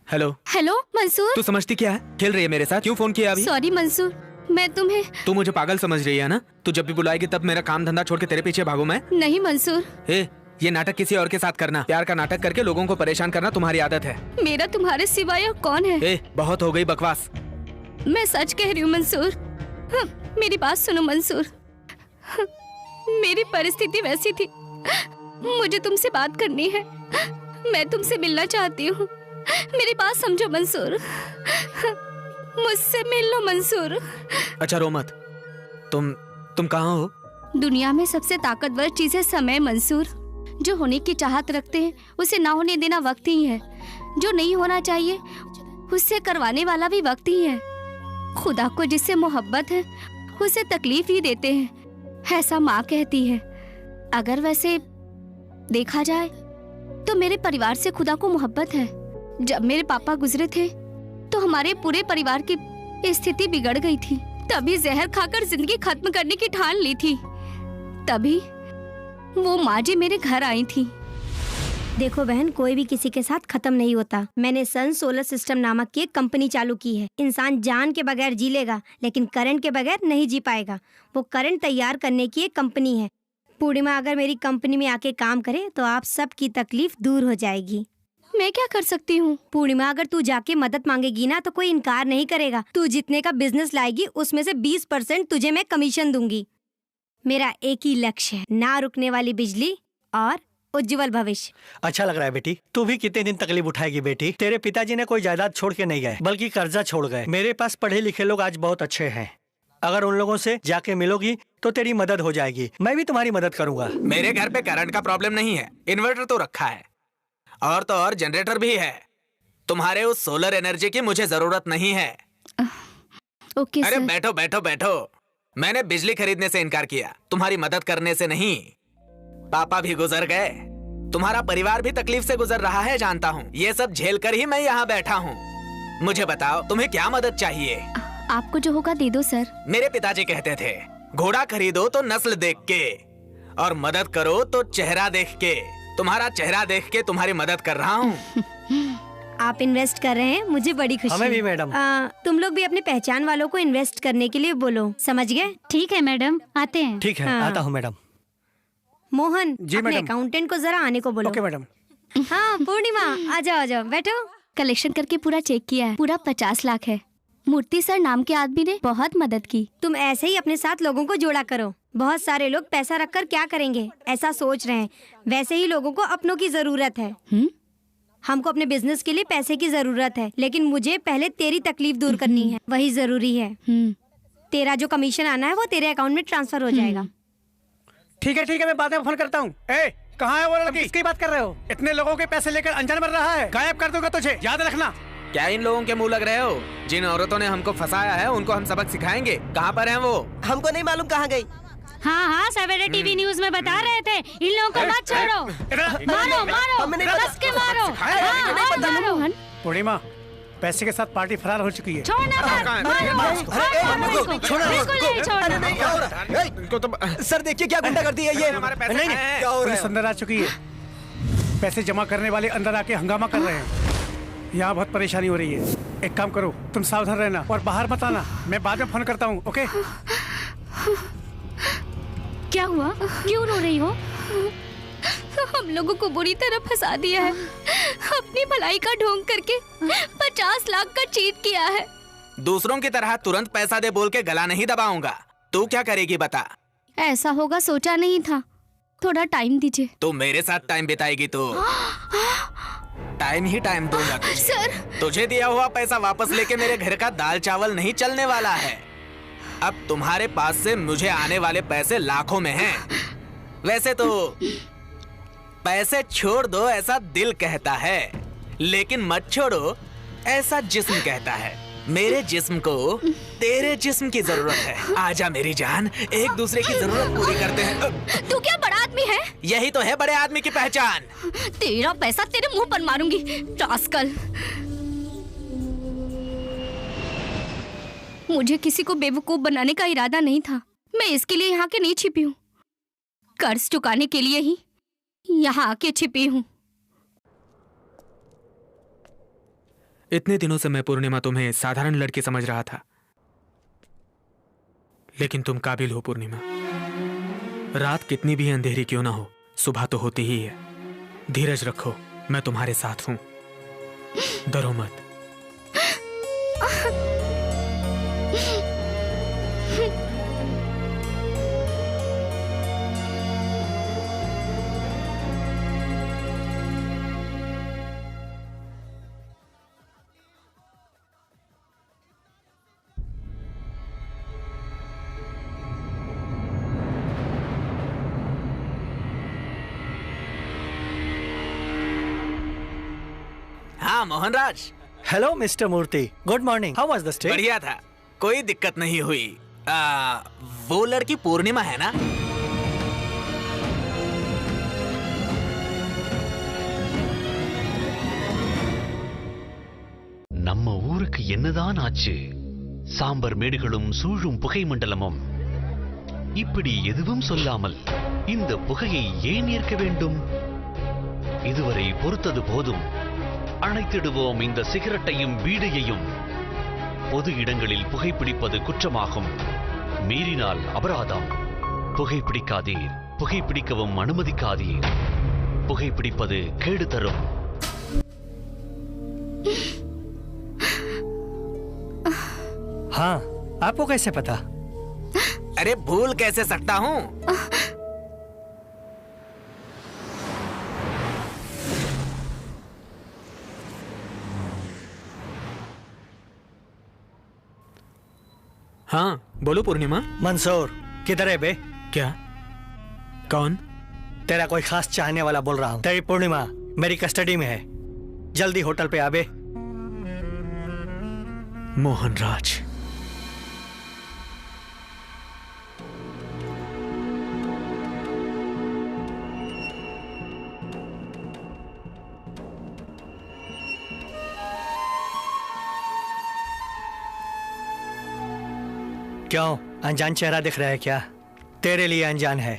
Hello hello Mansoor. तू समझती क्या है? खेल रही है मेरे साथ? क्यों फोन किया अभी? सॉरी मंसूर, मैं तुम्हें। तू मुझे पागल समझ रही है ना? तू जब भी बुलाएगी तब मेरा काम धंधा छोड़ के तेरे पीछे भागूं मैं? नहीं मंसूर। ये नाटक किसी और के साथ करना, प्यार का नाटक करके लोगों को परेशान करना तुम्हारी आदत है। मेरा तुम्हारे सिवाय और कौन है? बहुत हो गई बकवास। मैं सच कह रही हूँ मंसूर। मेरी बात सुनो मंसूर। मेरी परिस्थिति वैसी थी। मुझे तुमसे बात करनी है, मैं तुमसे मिलना चाहती हूँ। मेरी बात समझो मंसूर, मुझसे मिल लो मंसूर। अच्छा रो मत। तुम कहाँ हो? दुनिया में सबसे ताकतवर चीज है समय मंसूर। जो होने की चाहत रखते हैं उसे ना होने देना वक्त ही है। जो नहीं होना चाहिए उससे करवाने वाला भी वक्त ही है। खुदा को जिससे मोहब्बत है उसे तकलीफ ही देते हैं, ऐसा माँ कहती है। अगर वैसे देखा जाए तो मेरे परिवार से खुदा को मोहब्बत है। जब मेरे पापा गुजरे थे तो हमारे पूरे परिवार की स्थिति बिगड़ गई थी। तभी जहर खाकर जिंदगी खत्म करने की ठान ली थी। तभी वो माँ जी मेरे घर आई थी। देखो बहन, कोई भी किसी के साथ खत्म नहीं होता। मैंने सन सोलर सिस्टम नामक की एक कंपनी चालू की है। इंसान जान के बगैर जी लेगा लेकिन करंट के बगैर नहीं जी पाएगा। वो करंट तैयार करने की एक कंपनी है। पूर्णिमा अगर मेरी कंपनी में आके काम करे तो आप सबकी तकलीफ दूर हो जाएगी। मैं क्या कर सकती हूँ? पूर्णिमा, अगर तू जाके मदद मांगेगी ना तो कोई इनकार नहीं करेगा। तू जितने का बिजनेस लाएगी उसमें से 20% तुझे मैं कमीशन दूंगी। मेरा एक ही लक्ष्य है, ना रुकने वाली बिजली और उज्जवल भविष्य। अच्छा लग रहा है बेटी। तू भी कितने दिन तकलीफ उठाएगी बेटी? तेरे पिताजी ने कोई जायदाद छोड़ के नहीं गए, बल्कि कर्जा छोड़ गए। मेरे पास पढ़े लिखे लोग आज बहुत अच्छे हैं। अगर उन लोगों से जाके मिलोगी तो तेरी मदद हो जाएगी। मैं भी तुम्हारी मदद करूंगा। मेरे घर पे करंट का प्रॉब्लम नहीं है, इन्वर्टर तो रखा है और तो और जनरेटर भी है। तुम्हारे उस सोलर एनर्जी की मुझे जरूरत नहीं है। ओके अरे सर। बैठो बैठो बैठो। मैंने बिजली खरीदने से इनकार किया, तुम्हारी मदद करने से नहीं। पापा भी गुजर गए, तुम्हारा परिवार भी तकलीफ से गुजर रहा है, जानता हूँ। ये सब झेल कर ही मैं यहाँ बैठा हूँ। मुझे बताओ तुम्हें क्या मदद चाहिए? आपको जो होगा दे दो सर। मेरे पिताजी कहते थे घोड़ा खरीदो तो नस्ल देख के और मदद करो तो चेहरा देख के। तुम्हारा चेहरा देख के तुम्हारी मदद कर रहा हूँ। आप इन्वेस्ट कर रहे हैं, मुझे बड़ी खुशी हमें भी है। मैडम। तुम लोग भी अपने पहचान वालों को इन्वेस्ट करने के लिए बोलो, समझ गए? ठीक है मैडम, आते हैं। ठीक है, हाँ। आता हूँ मैडम। मोहन, जी अपने मैडम। अकाउंटेंट को जरा आने को बोलो। Okay madam. हाँ पूर्णिमा, आ जाओ बैठो। कलेक्शन करके पूरा चेक किया है, पूरा 50 लाख है। मूर्ति सर नाम के आदमी ने बहुत मदद की। तुम ऐसे ही अपने साथ लोगों को जोड़ा करो। बहुत सारे लोग पैसा रखकर क्या करेंगे ऐसा सोच रहे हैं, वैसे ही लोगों को अपनों की जरूरत है। हमको अपने बिजनेस के लिए पैसे की जरूरत है, लेकिन मुझे पहले तेरी तकलीफ दूर करनी है, वही जरूरी है। तेरा जो कमीशन आना है वो तेरे अकाउंट में ट्रांसफर हो जाएगा। ठीक है, मैं बाद में फोन करता हूँ। ए, कहाँ है वो लड़की? किसकी बात कर रहे हो? इतने लोगों के पैसे लेकर अनजान मर रहा है, गायब कर दूंगा तुझे, याद रखना। क्या इन लोगों के मुंह लग रहे हो? जिन औरतों ने हमको फंसाया है उनको हम सबक सिखाएंगे। कहाँ पर हैं वो? हमको नहीं मालूम कहाँ गई। हाँ, सवेरे टीवी न्यूज में बता रहे थे, इन लोगों को मत छोड़ो। मारो, कस के मारो। हाँ, मारो। पूर्णिमा, पैसे के साथ पार्टी फरार हो चुकी है। छोड़ना मत। सर देखिए क्या गुंडा करती है ये। हमारे पैसे नहीं, हैं। पुलिस अंदर आ चुकी है। पैसे जमा करने वाले अंदर आके हंगामा कर रहे हैं। यहाँ बहुत परेशानी हो रही है। एक काम करो, तुम सावधान रहना और बाहर मत आना। मैं बाद में फोन करता हूँ, ओके? क्या हुआ? क्यों रो रही हो? हम लोगों को बुरी तरह फंसा दिया है। अपनी भलाई का ढोंग करके 50 लाख का चीट किया है। दूसरों की तरह तुरंत पैसा दे बोल के गला नहीं दबाऊंगा। तू क्या करेगी बता? ऐसा होगा सोचा नहीं था, थोड़ा टाइम दीजिए। तू मेरे साथ टाइम बिताएगी तो टाइम ही टाइम दूंगा तुझे। सर, तुझे दिया हुआ पैसा वापस लेके मेरे घर का दाल चावल नहीं चलने वाला है। अब तुम्हारे पास से मुझे आने वाले पैसे लाखों में हैं। वैसे तो पैसे छोड़ दो ऐसा दिल कहता है, लेकिन मत छोड़ो ऐसा जिस्म कहता है। मेरे जिस्म को तेरे जिस्म की जरूरत है। आजा मेरी जान, एक दूसरे की जरूरत पूरी करते हैं। तू क्या बड़ा आदमी है? यही तो है बड़े आदमी की पहचान। तेरा पैसा तेरे मुंह पर मारूंगी, रास्कल। मुझे किसी को बेवकूफ बनाने का इरादा नहीं था। मैं इसके लिए यहाँ के नहीं छिपी हूँ, कर्ज चुकाने के लिए ही यहाँ आके छिपी हूँ। इतने दिनों से मैं पूर्णिमा तुम्हें साधारण लड़की समझ रहा था, लेकिन तुम काबिल हो पूर्णिमा। रात कितनी भी अंधेरी क्यों ना हो, सुबह तो होती ही है। धीरज रखो, मैं तुम्हारे साथ हूं। डरो मत। हाँ Mohanraj. Hello mister Murthy, good morning. How was the stay? बढ़िया था, कोई दिक्कत नहीं हुई। वो लड़की पूर्णिमा है ना? நம்ம ஊருக்கு என்னதான் ஆச்சு? சாம்பர் மேடுகளும் சூழும் புகை மண்டலமும். இப்படி எதுவும் சொல்லாமல் இந்த புகையை ஏன் ஏற்க வேண்டும்? இதுவரை பொறுத்தது போதும். அணைத்திடுவோம் இந்த சிகரெட்டையும் பீடியையும். பொது இடங்களில் புகைப்பிடிப்பது குற்றமாகும். மீறினால் அபராதம். புகைப்பிடிக்காதீர், புகைப்பிடிக்கவும் அனுமதிக்காதீர். புகைப்பிடிப்பது கேடு தரும். हाँ, आपको कैसे पता? अरे भूल कैसे सकता हूँ? हाँ बोलो पूर्णिमा। मंसूर किधर है बे? क्या? कौन? तेरा कोई खास चाहने वाला बोल रहा हूँ। तेरी पूर्णिमा मेरी कस्टडी में है, जल्दी होटल पे आ बे। मोहनराज। क्यों, अनजान चेहरा दिख रहा है क्या? तेरे लिए अनजान है,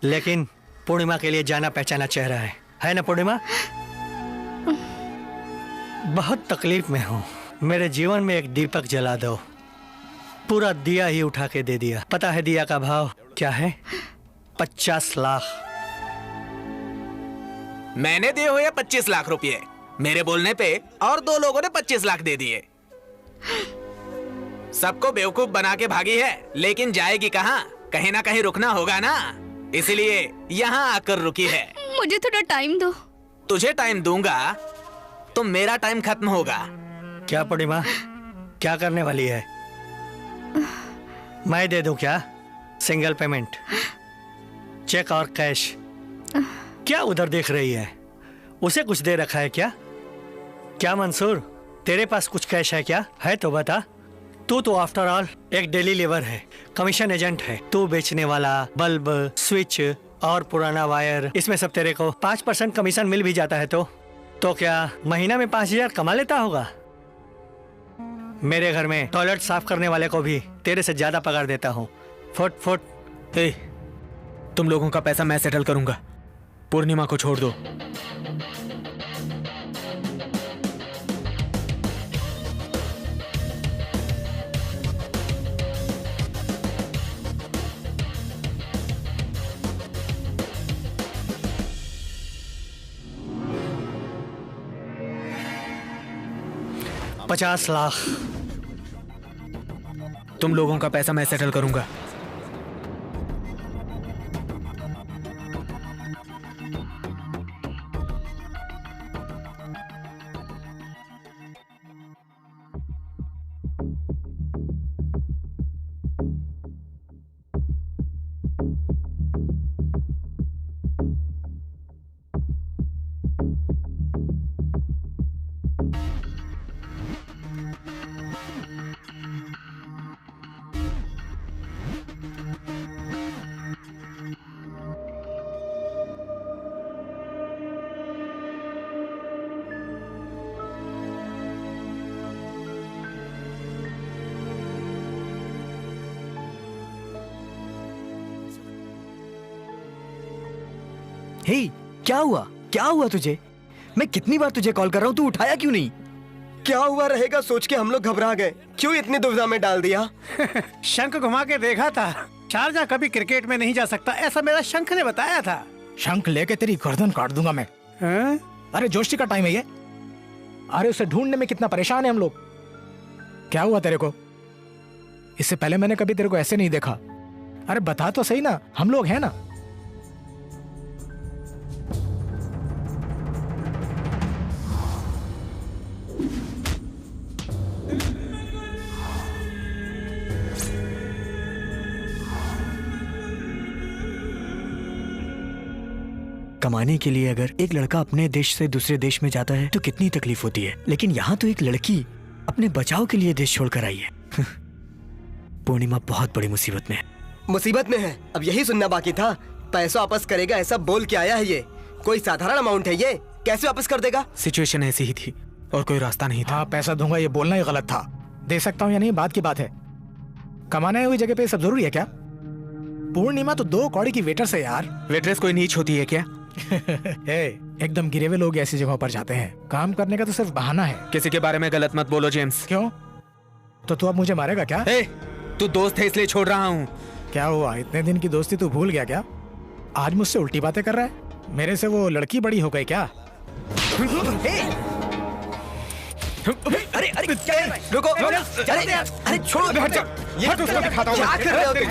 लेकिन पूर्णिमा के लिए जाना पहचाना चेहरा है ना पूर्णिमा? बहुत तकलीफ में हूँ। मेरे जीवन में एक दीपक जला दो। पूरा दिया ही उठा के दे दिया। पता है दिया का भाव क्या है? 50 लाख। मैंने दिए हुए 25 लाख रुपए। मेरे बोलने पे और 2 लोगों ने 25 लाख दे दिए। सबको बेवकूफ बना के भागी है, लेकिन जाएगी कहाँ? कहीं ना कहीं रुकना होगा ना, इसलिए यहाँ आकर रुकी है। मुझे थोड़ा टाइम दो। तुझे टाइम दूंगा तो मेरा टाइम खत्म होगा। क्या पूर्णिमा, क्या करने वाली है? मैं दे दूं क्या? सिंगल पेमेंट, चेक और कैश? क्या उधर देख रही है? उसे कुछ दे रखा है क्या? क्या मंसूर, तेरे पास कुछ कैश है क्या? है तो बता। तू तो आफ्टर ऑल एक डेली लेबर है, कमीशन एजेंट है। तू बेचने वाला बल्ब, स्विच और पुराना वायर, इसमें सब तेरे को 5% कमीशन मिल भी जाता है तो क्या महीना में 5000 कमा लेता होगा? मेरे घर में टॉयलेट साफ करने वाले को भी तेरे से ज्यादा पगार देता हूँ। Foot foot. तुम लोगों का पैसा मैं सेटल करूंगा, पूर्णिमा को छोड़ दो। $50 लाख। तुम लोगों का पैसा मैं सेटल करूंगा। हे, क्या हुआ? क्या हुआ तुझे? मैं कितनी बार तुझे कॉल कर रहा हूँ, तू उठाया क्यों नहीं? क्या हुआ रहेगा सोच के हम लोग घबरा गए। क्यों इतनी दुविधा में डाल दिया? शंख घुमा के देखा था। शारजा कभी क्रिकेट में नहीं जा सकता, ऐसा मेरा शंख ने बताया था। शंख लेके तेरी गर्दन काट दूंगा मैं। अरे जोशी का टाइम है ये। अरे उसे ढूंढने में कितना परेशान है हम लोग। क्या हुआ तेरे को? इससे पहले मैंने कभी तेरे को ऐसे नहीं देखा। अरे बता तो सही ना, हम लोग हैं ना। कमाने के लिए अगर एक लड़का अपने देश से दूसरे देश में जाता है तो कितनी तकलीफ होती है, लेकिन यहाँ तो एक लड़की अपने बचाव के लिए देश छोड़कर आई है। पूर्णिमा बहुत बड़ी मुसीबत में है। मुसीबत में है? अब यही सुनना बाकी था। पैसा वापस करेगा ऐसा बोल के आया है, ये कोई साधारण अमाउंट है? ये कैसे वापस कर देगा? सिचुएशन ऐसी ही थी और कोई रास्ता नहीं था। हाँ, पैसा दूंगा ये बोलना ही गलत था। दे सकता हूँ या नहीं बात की बात है। कमाने हुई जगह पे सब जरूरी है क्या? पूर्णिमा तो 2 कौड़ी की वेटर से यार। वेटरेस कोई नीच होती है क्या? एकदम गिरे हुए लोग ऐसी जगहों पर जाते हैं। काम करने का तो सिर्फ बहाना है। किसी के बारे में गलत मत बोलो जेम्स। क्यों? तो तू अब मुझे मारेगा क्या? तू दोस्त है इसलिए छोड़ रहा हूँ। क्या हुआ, इतने दिन की दोस्ती तू भूल गया क्या? आज मुझसे उल्टी बातें कर रहा है? मेरे से वो लड़की बड़ी हो गई क्या? अरे अरे क्या है? रुको, अरे छोड़ो, ये उसको दिखाता हूँ। क्या कर रहे हो तुम?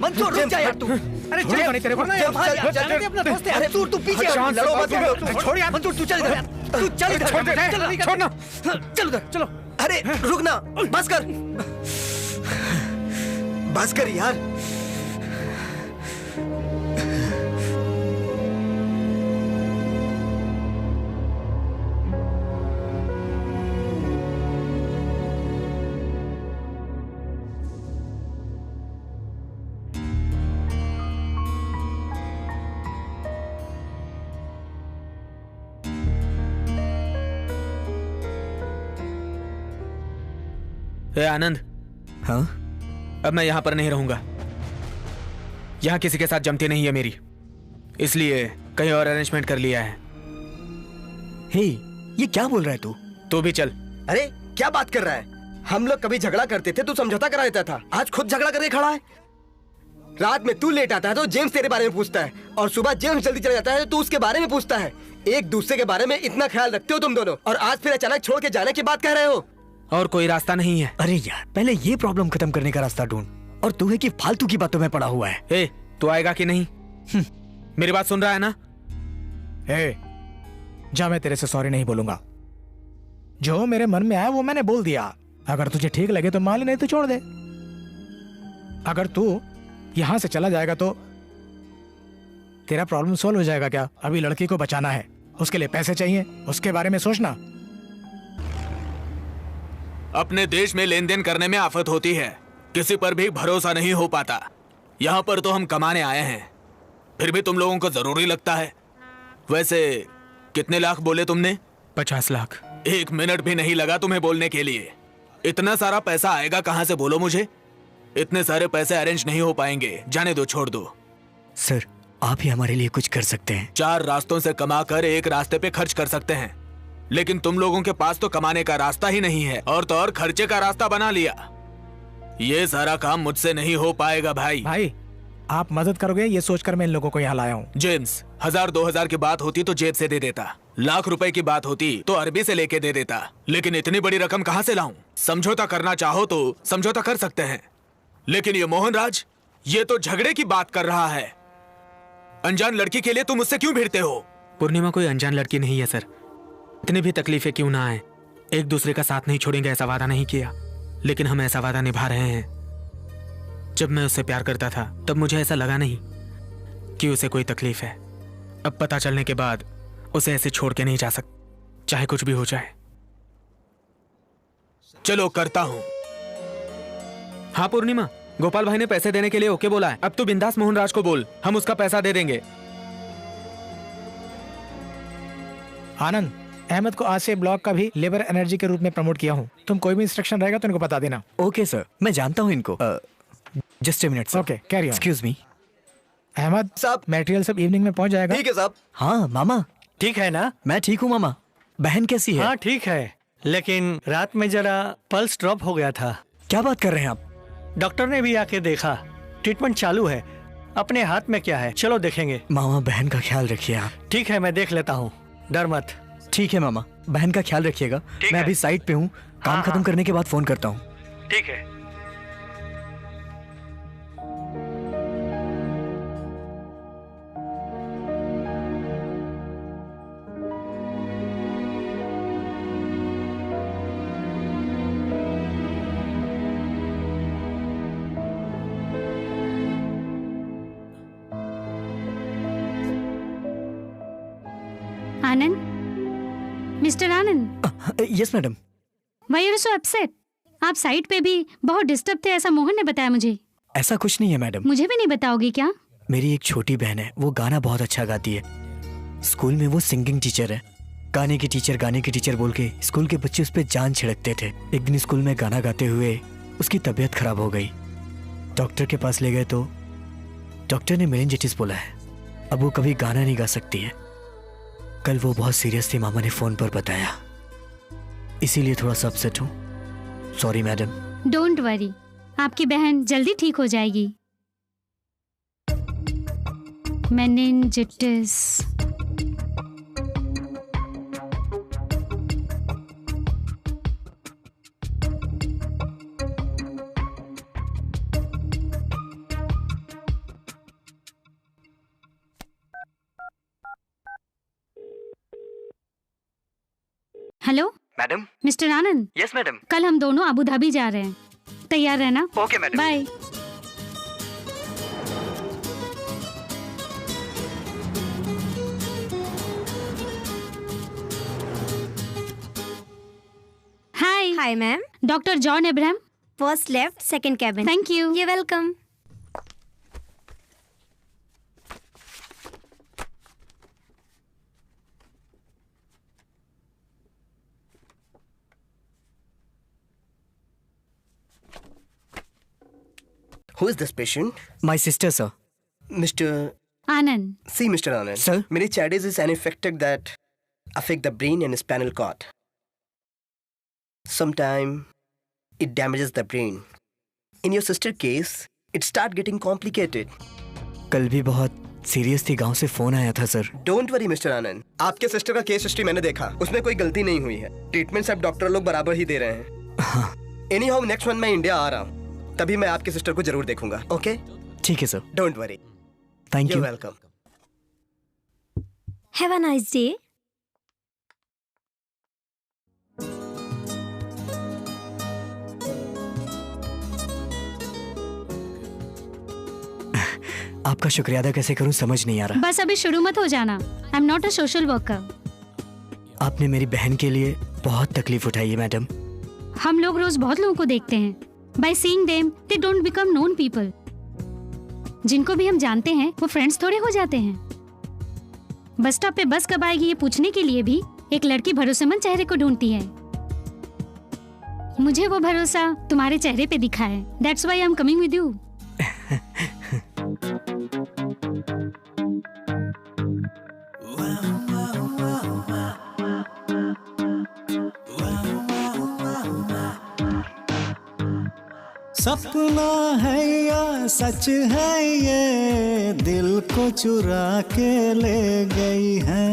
मंसूर रुक जा यार तू। अरे छोड़ो नहीं तेरे को। अपना दोस्त है। अरे तू पीछे लड़ो मत। छोड़ यार मंसूर, तू चल इधर। तू चल इधर। छोड़ना। चल उधर, चलो। अरे रुक ना, बस कर, बस कर यार। आनंद। हाँ? अब मैं यहाँ पर नहीं रहूंगा। यहाँ किसी के साथ जमती नहीं है मेरी, इसलिए कहीं और अरेंजमेंट कर लिया है। हे, ये क्या बोल रहा है तू? तू भी चल। अरे क्या बात कर रहा है? हम लोग कभी झगड़ा करते थे, तू समझौता करा देता था। आज खुद झगड़ा करके खड़ा है। रात में तू लेट आता है तो जेम्स तेरे बारे में पूछता है, और सुबह जेम्स जल्दी चला जाता है तो तू उसके बारे में पूछता है। एक दूसरे के बारे में इतना ख्याल रखते हो तुम दोनों, और आज फिर अचानक छोड़ के जाने की बात कह रहे हो। और कोई रास्ता नहीं है। अरे यार, पहले ये प्रॉब्लम खत्म करने का रास्ता ढूंढ, और तू है कि फालतू की बातों में पड़ा हुआ है। तू आएगा कि नहीं? मेरी बात सुन रहा है ना? जा, मैं तेरे से सॉरी नहीं बोलूंगा। जो मेरे मन में आया वो मैंने बोल दिया। अगर तुझे ठीक लगे तो मान ले, नहीं तो छोड़ दे। अगर तू यहां से चला जाएगा तो तेरा प्रॉब्लम सॉल्व हो जाएगा क्या? अभी लड़की को बचाना है, उसके लिए पैसे चाहिए, उसके बारे में सोचना। अपने देश में लेन देन करने में आफत होती है, किसी पर भी भरोसा नहीं हो पाता। यहाँ पर तो हम कमाने आए हैं, फिर भी तुम लोगों को जरूरी लगता है। वैसे कितने लाख बोले तुमने? 50 लाख। 1 मिनट भी नहीं लगा तुम्हें बोलने के लिए। इतना सारा पैसा आएगा कहाँ से, बोलो मुझे? इतने सारे पैसे अरेंज नहीं हो पाएंगे, जाने दो, छोड़ दो। सर, आप ही हमारे लिए कुछ कर सकते हैं। 4 रास्तों से कमाकर एक रास्ते पे खर्च कर सकते हैं, लेकिन तुम लोगों के पास तो कमाने का रास्ता ही नहीं है, और तो और खर्चे का रास्ता बना लिया। ये सारा काम मुझसे नहीं हो पाएगा भाई। आप मदद करोगे ये सोचकर मैं इन लोगों को यहाँ लाया हूँ। जेम्स, 1000-2000 की बात होती तो जेब से दे देता, लाख रुपए की बात होती तो अरबी से लेके दे देता, लेकिन इतनी बड़ी रकम कहाँ से लाऊं? समझौता करना चाहो तो समझौता कर सकते हैं, लेकिन ये मोहनराज, ये तो झगड़े की बात कर रहा है। अनजान लड़की के लिए तुम मुझसे क्यों भिड़ते हो? पूर्णिमा कोई अनजान लड़की नहीं है सर। इतनी भी तकलीफें क्यों ना आए, एक दूसरे का साथ नहीं छोड़ेंगे ऐसा वादा नहीं किया, लेकिन हम ऐसा वादा निभा रहे हैं। जब मैं उससे प्यार करता था तब मुझे ऐसा लगा नहीं कि उसे कोई तकलीफ है। अब पता चलने के बाद उसे ऐसे छोड़ के नहीं जा सकता, चाहे कुछ भी हो जाए। चलो करता हूं। हाँ पूर्णिमा, गोपाल भाई ने पैसे देने के लिए ओके बोला है। अब तू बिंदास मोहनराज को बोल, हम उसका पैसा दे देंगे। आनंद, अहमद को आज से ब्लॉक का भी लेबर एनर्जी के रूप में प्रमोट किया हूँ। तुम कोई भी इंस्ट्रक्शन रहेगा तो इनको बता देना। ओके सर, मैं जानता हूँ इनको। Just a minute. Okay, carry on. Excuse me. Ahmed साहब, मटेरियल सब इवनिंग में पहुंच जाएगा। ठीक है साहब। हाँ मामा, ठीक है ना? मैं ठीक हूँ मामा। बहन कैसी है? हाँ ठीक है, लेकिन रात में जरा पल्स ड्रॉप हो गया था। क्या बात कर रहे हैं आप? डॉक्टर ने भी आके देखा, ट्रीटमेंट चालू है। अपने हाथ में क्या है, चलो देखेंगे। मामा, बहन का ख्याल रखिए आप। ठीक है, मैं देख लेता हूँ, डर मत। ठीक है मामा, बहन का ख्याल रखिएगा। मैं अभी साइट पे हूँ, काम खत्म करने के बाद फोन करता हूँ। ठीक है। Mister Anand. Yes madam. Why are so upset? आप साइट पे भी बहुत डिस्टर्ब थे, ऐसा मोहन ने बताया मुझे। ऐसा कुछ नहीं है मैडम। मुझे भी नहीं बताओगे क्या? मेरी एक छोटी बहन है, वो गाना बहुत अच्छा गाती है। स्कूल में वो सिंगिंग टीचर है। गाने की टीचर बोल के स्कूल के बच्चे उस पर जान छिड़कते थे। एक दिन स्कूल में गाना गाते हुए उसकी तबीयत खराब हो गई। डॉक्टर के पास ले गए तो डॉक्टर ने मेनिंजाइटिस बोला है। अब वो कभी गाना नहीं गा सकती है। कल वो बहुत सीरियस थी, मामा ने फोन पर बताया, इसीलिए थोड़ा सा अपसेट हूँ। Sorry madam. डोंट वरी, आपकी बहन जल्दी ठीक हो जाएगी। Meningitis. Hello madam. Mister Anand. Yes madam. कल हम दोनों अबू धाबी जा रहे हैं, तैयार रहना। Okay madam. Bye. Hi. Hi ma'am. Doctor John Abraham, first left second cabin. Thank you. You welcome. Who is this patient? My sister, sir. Mr. Anand. See, Mr. Anand. Sir? Meningitis is an infection that affect the brain and spinal cord. Sometimes it damages the brain. In your sister case, it start getting complicated. कल भी बहुत serious थी, गांव से phone आया था sir. Don't worry, Mr. Anand. आपके sister का केस हिस्ट्री मैंने देखा, उसमें कोई गलती नहीं हुई है। ट्रीटमेंट सब डॉक्टर लोग बराबर ही दे रहे हैं। Anyhow, next month मैं इंडिया आ रहा हूँ, तभी मैं आपकी सिस्टर को जरूर देखूंगा। ओके? ठीक है sir. Don't worry. Thank you. You're welcome. Have a nice day. आपका शुक्रिया अदा कैसे करूं समझ नहीं आ रहा। बस अभी शुरू मत हो जाना। I am not a social worker. आपने मेरी बहन के लिए बहुत तकलीफ उठाई है मैडम। हम लोग रोज बहुत लोगों को देखते हैं। By seeing them they don't become known people. जिनको भी हम जानते हैं वो फ्रेंड्स थोड़े हो जाते हैं। बस स्टॉप पे बस कब आएगी ये पूछने के लिए भी एक लड़की भरोसेमंद चेहरे को ढूंढती है। मुझे वो भरोसा तुम्हारे चेहरे पे दिखा है। That's why I am coming with you. सपना है या सच है ये, दिल को चुरा के ले गई है।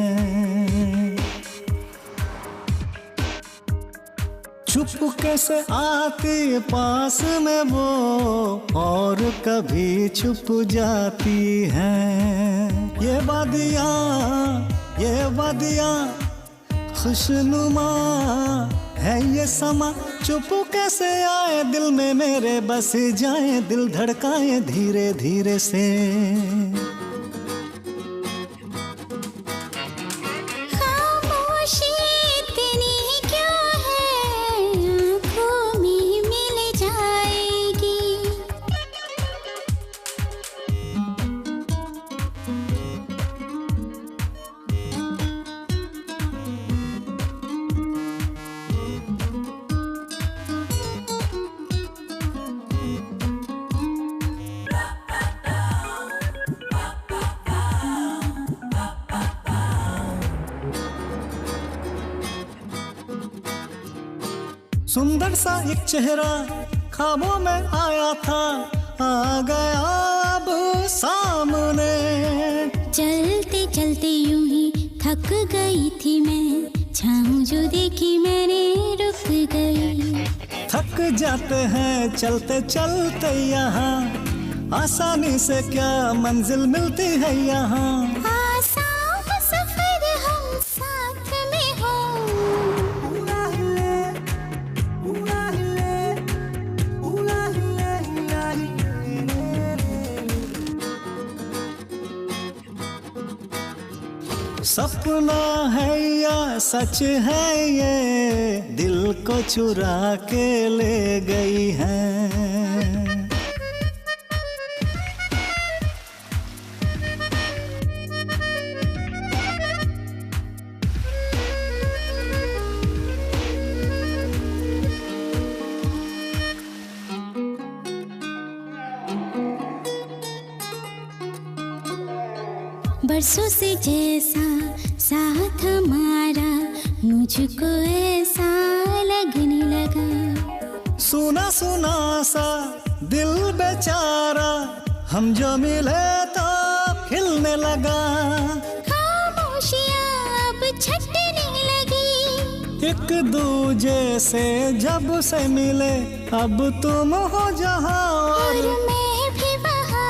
चुपके से आती पास में वो और कभी छुप जाती है। ये वादियाँ खुशनुमा है, ये समा चुपके से आए दिल में मेरे, बस जाए दिल धड़काए धीरे धीरे से। खामोशी इतनी क्यों है, आँखों में मिल जाएगी। सुंदर सा एक चेहरा ख्वाबों में आया था, आ गया अब सामने। चलते चलते यूं ही थक गई थी मैं, छाँव जो देखी मैंने रुक गई। थक जाते हैं चलते चलते यहाँ, आसानी से क्या मंजिल मिलती है यहाँ। आसान सफर हम साथ में हो। सपना है या सच है ये, दिल को चुरा के ले गई है। बरसों से जैसा साथ हमारा, मुझको ऐसा लगने लगा। सुना सुना सा दिल बेचारा, हम जो मिले तो खिलने लगा। खामोशियाँ अब छटने लगी, एक दूजे से जब से मिले, अब तुम हो जहाँ और मैं भी वहाँ।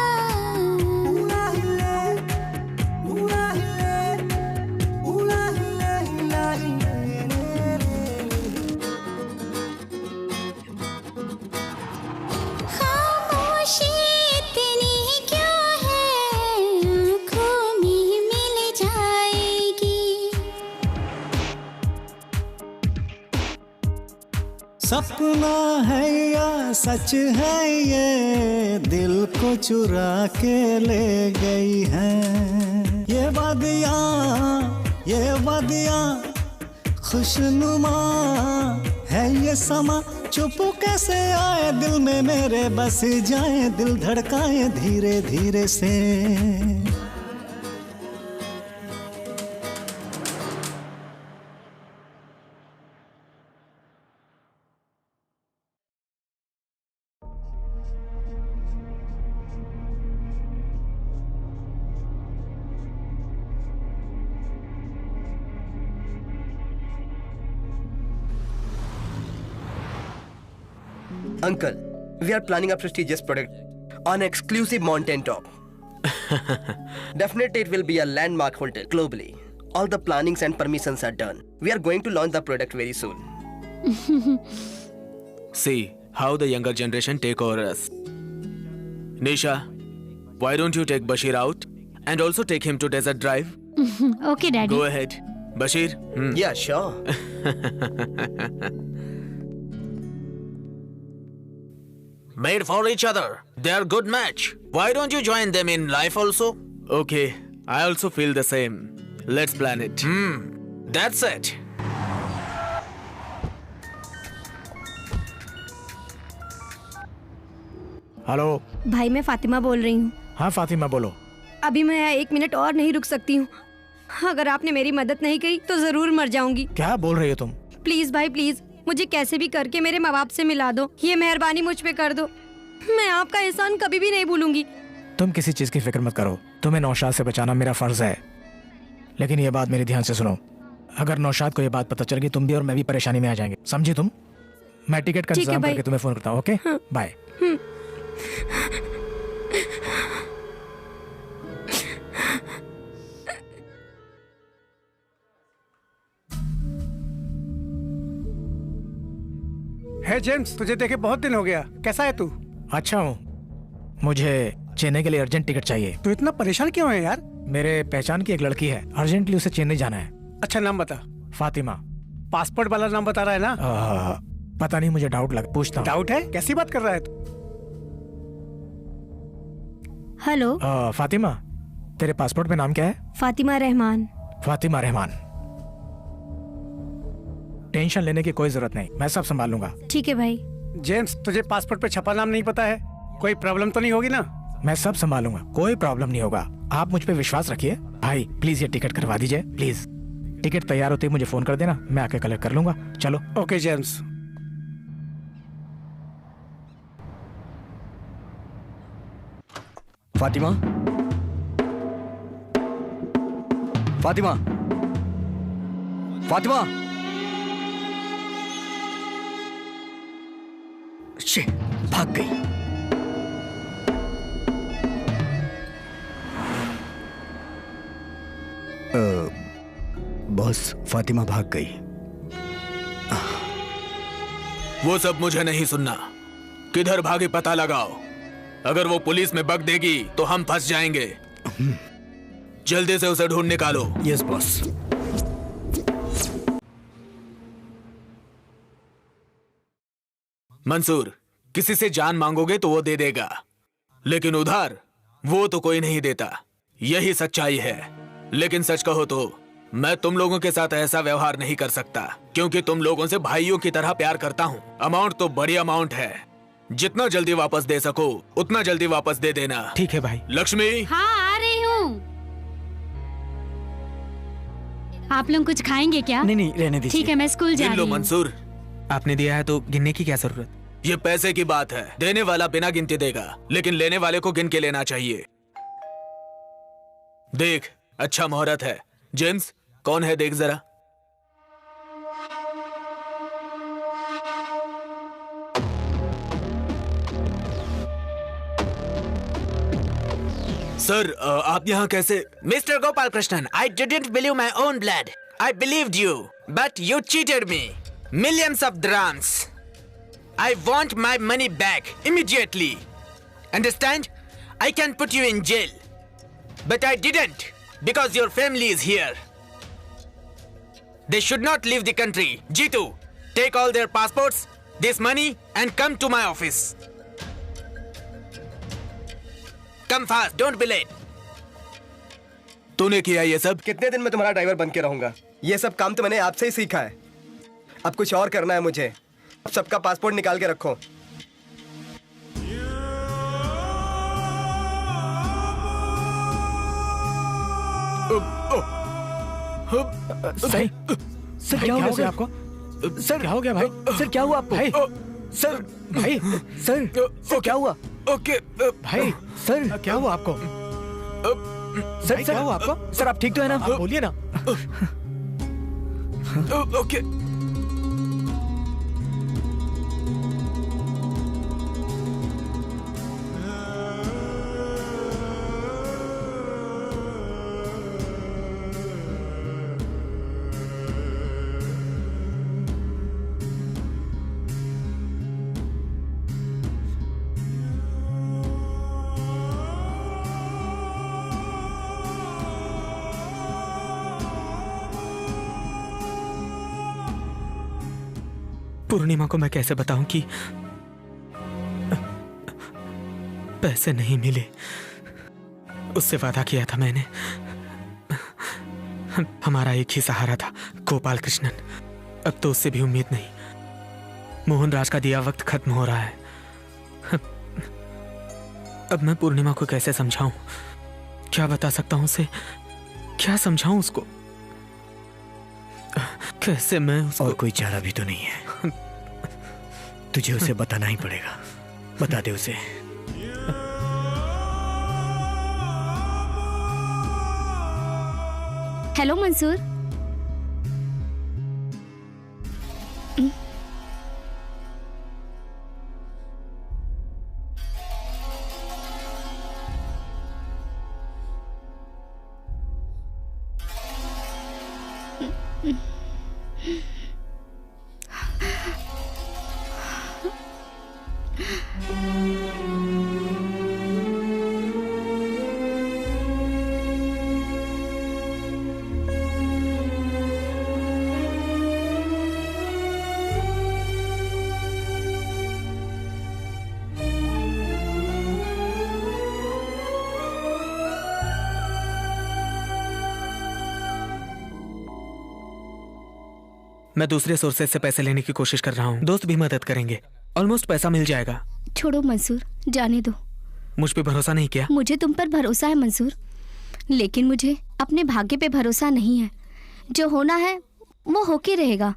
सपना है या सच है ये, दिल को चुरा के ले गई है। ये वादियाँ खुशनुमा है, ये समा चुप कैसे आए दिल में मेरे, बस जाए दिल धड़काए धीरे धीरे से। Uncle, we are planning a prestigious product on exclusive mountain top. Definitely it will be a landmark hotel globally. All the plannings and permissions are done. We are going to launch the product very soon. See how the younger generation take over us. Nisha, why don't you take Bashir out and also take him to desert drive? Okay, Daddy. Go ahead. Bashir? Yeah, sure. Made for each other. They are good match. Why don't you join them in life also? Okay, I also feel the same. Let's plan it. That's it. Hello भाई, मैं फातिमा बोल रही हूँ। हाँ फातिमा बोलो। अभी मैं यहाँ 1 मिनट और नहीं रुक सकती हूँ। अगर आपने मेरी मदद नहीं की तो जरूर मर जाऊंगी। क्या बोल रही हो तुम? प्लीज भाई प्लीज, मुझे कैसे भी करके मेरे माँ बाप से मिला दो। ये मेहरबानी मुझ पे कर दो। मैं आपका एहसान कभी भी नहीं भूलूंगी। तुम किसी चीज की फिक्र मत करो। तुम्हें नौशाद से बचाना मेरा फर्ज है। लेकिन ये बात मेरे ध्यान से सुनो, अगर नौशाद को ये बात पता चल गई, तुम भी और मैं भी परेशानी में आ जाएंगे। समझी तुम? मैं टिकट का इंतजाम करके तुम्हें फोन करता हूँ। Okay, bye. हे जेम्स, तुझे देखे बहुत दिन हो गया। कैसा है तू? अच्छा हूँ। मुझे चेन्नई के लिए अर्जेंट टिकट चाहिए। तू इतना परेशान क्यों है यार? मेरे पहचान की एक लड़की है, अर्जेंटली उसे चेन्नई जाना है। अच्छा, नाम बता। फातिमा। पासपोर्ट वाला नाम बता रहा है ना? पता नहीं, मुझे डाउट लग, पूछता हूँ। डाउट है? कैसी बात कर रहा है तू? हेलो फातिमा, तेरे पासपोर्ट में नाम क्या है? फातिमा रहमान। फातिमा रहमान। टेंशन लेने की कोई जरूरत नहीं, मैं सब संभाल लूंगा। ठीक है भाई। जेम्स, तुझे पासपोर्ट पे छपा नाम नहीं पता है? कोई प्रॉब्लम तो नहीं होगी ना? मैं सब संभालूंगा, कोई प्रॉब्लम नहीं होगा। आप मुझ पे विश्वास रखिए। भाई प्लीज ये टिकट करवा दीजिए, प्लीज। टिकट तैयार होते ही मुझे फोन कर देना, मैं आके कलेक्ट कर लूंगा। चलो। Okay James. फातिमा, फातिमा, फातिमा। शे, भाग गई। बॉस, फातिमा भाग गई। वो सब मुझे नहीं सुनना। किधर भागी पता लगाओ। अगर वो पुलिस में बग देगी तो हम फंस जाएंगे। जल्दी से उसे ढूंढ निकालो। Yes boss. मंसूर, किसी से जान मांगोगे तो वो दे देगा, लेकिन उधार वो तो कोई नहीं देता। यही सच्चाई है। लेकिन सच कहो तो मैं तुम लोगों के साथ ऐसा व्यवहार नहीं कर सकता, क्योंकि तुम लोगों से भाइयों की तरह प्यार करता हूँ। अमाउंट तो बड़ी अमाउंट है, जितना जल्दी वापस दे सको उतना जल्दी वापस दे देना। ठीक है भाई। लक्ष्मी। हाँ आ रही हूँ। आप लोग कुछ खाएंगे क्या? नहीं रहने दीजिए। ठीक है मैं स्कूल जा गिन रही लो हूँ। मंसूर। आपने दिया है तो गिनने की क्या जरूरत? ये पैसे की बात है, देने वाला बिना गिनती देगा, लेकिन लेने वाले को गिन के लेना चाहिए। देख, अच्छा मुहूर्त है। जेम्स, कौन है देख जरा। सर, आप यहाँ कैसे? Mister Gopal Krishnan, I didn't believe my own blood. I believed you, but you cheated me. Millions of dirhams. I want my money back immediately. Understand? I can put you in jail. But I didn't, because your family is here. They should not leave the country. Jitu, take all their passports, this money, and come to my office. Come fast, don't be late. तूने किया ये सब? कितने दिन में तुम्हारा driver बन के रहूंगा? ये सब काम तो मैंने आपसे ही सीखा है। अब कुछ और करना है मुझे। अब सबका पासपोर्ट निकाल के रखो। सर क्या हो गया आपको? सर क्या हो गया भाई? सर क्या हुआ आपको? भाई सर भाई सर क्या हुआ? ओके भाई सर क्या हुआ आपको? सर क्या हुआ आपको? सर आप ठीक तो है ना? बोलिए ना। ओके। पूर्णिमा को मैं कैसे बताऊं कि पैसे नहीं मिले? उससे वादा किया था मैंने। हमारा एक ही सहारा था, गोपाल कृष्णन। अब तो उससे भी उम्मीद नहीं। मोहन राज का दिया वक्त खत्म हो रहा है। अब मैं पूर्णिमा को कैसे समझाऊं? क्या बता सकता हूं उसे? क्या समझाऊं उसको? कैसे मैं उसको... और कोई चारा भी तो नहीं है। तुझे उसे बताना ही पड़ेगा। बता दे उसे। हेलो मंसूर। मैं दूसरे सोर्सेज से पैसे लेने की कोशिश कर रहा हूँ। दोस्त भी मदद करेंगे। ऑलमोस्ट पैसा मिल जाएगा। छोड़ो मंसूर, जाने दो। मुझ पे भरोसा नहीं किया? मुझे तुम पर भरोसा है मंसूर, लेकिन मुझे अपने भाग्य पे भरोसा नहीं है। जो होना है वो होके रहेगा।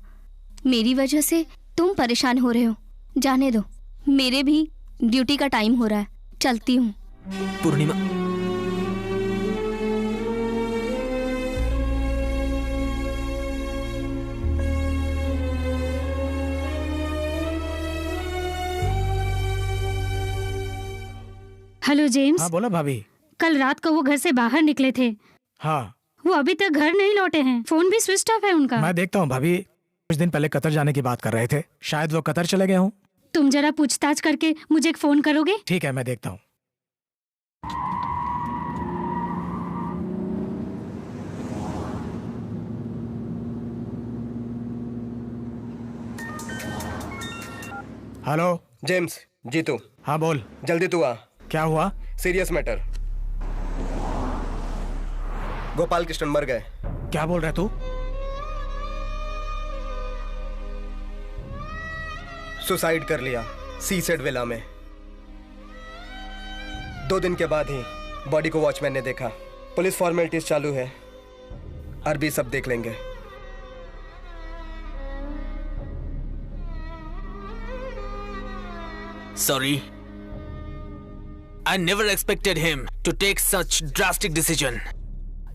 मेरी वजह से तुम परेशान हो रहे हो। जाने दो, मेरे भी ड्यूटी का टाइम हो रहा है। चलती हूँ। पूर्णिमा, हेलो जेम्स। हाँ बोला भाभी। कल रात को वो घर से बाहर निकले थे। हाँ वो अभी तक घर नहीं लौटे हैं। फोन भी स्विच ऑफ है उनका। मैं देखता हूँ भाभी। कुछ दिन पहले कतर जाने की बात कर रहे थे, शायद वो कतर चले गए हों। तुम जरा पूछताछ करके मुझे एक फोन करोगे? ठीक है, मैं देखता हूँ। Hello James, Jitu. हाँ बोल। जल्दी तू आ। क्या हुआ? Serious matter. गोपाल कृष्णन मर गए। क्या बोल रहा है तू? सुसाइड कर लिया सीसेड विला में। 2 दिन के बाद ही बॉडी को वॉचमैन ने देखा। पुलिस फॉर्मेलिटीज चालू है, अरबी सब देख लेंगे। Sorry. I never expected him to take such drastic decision.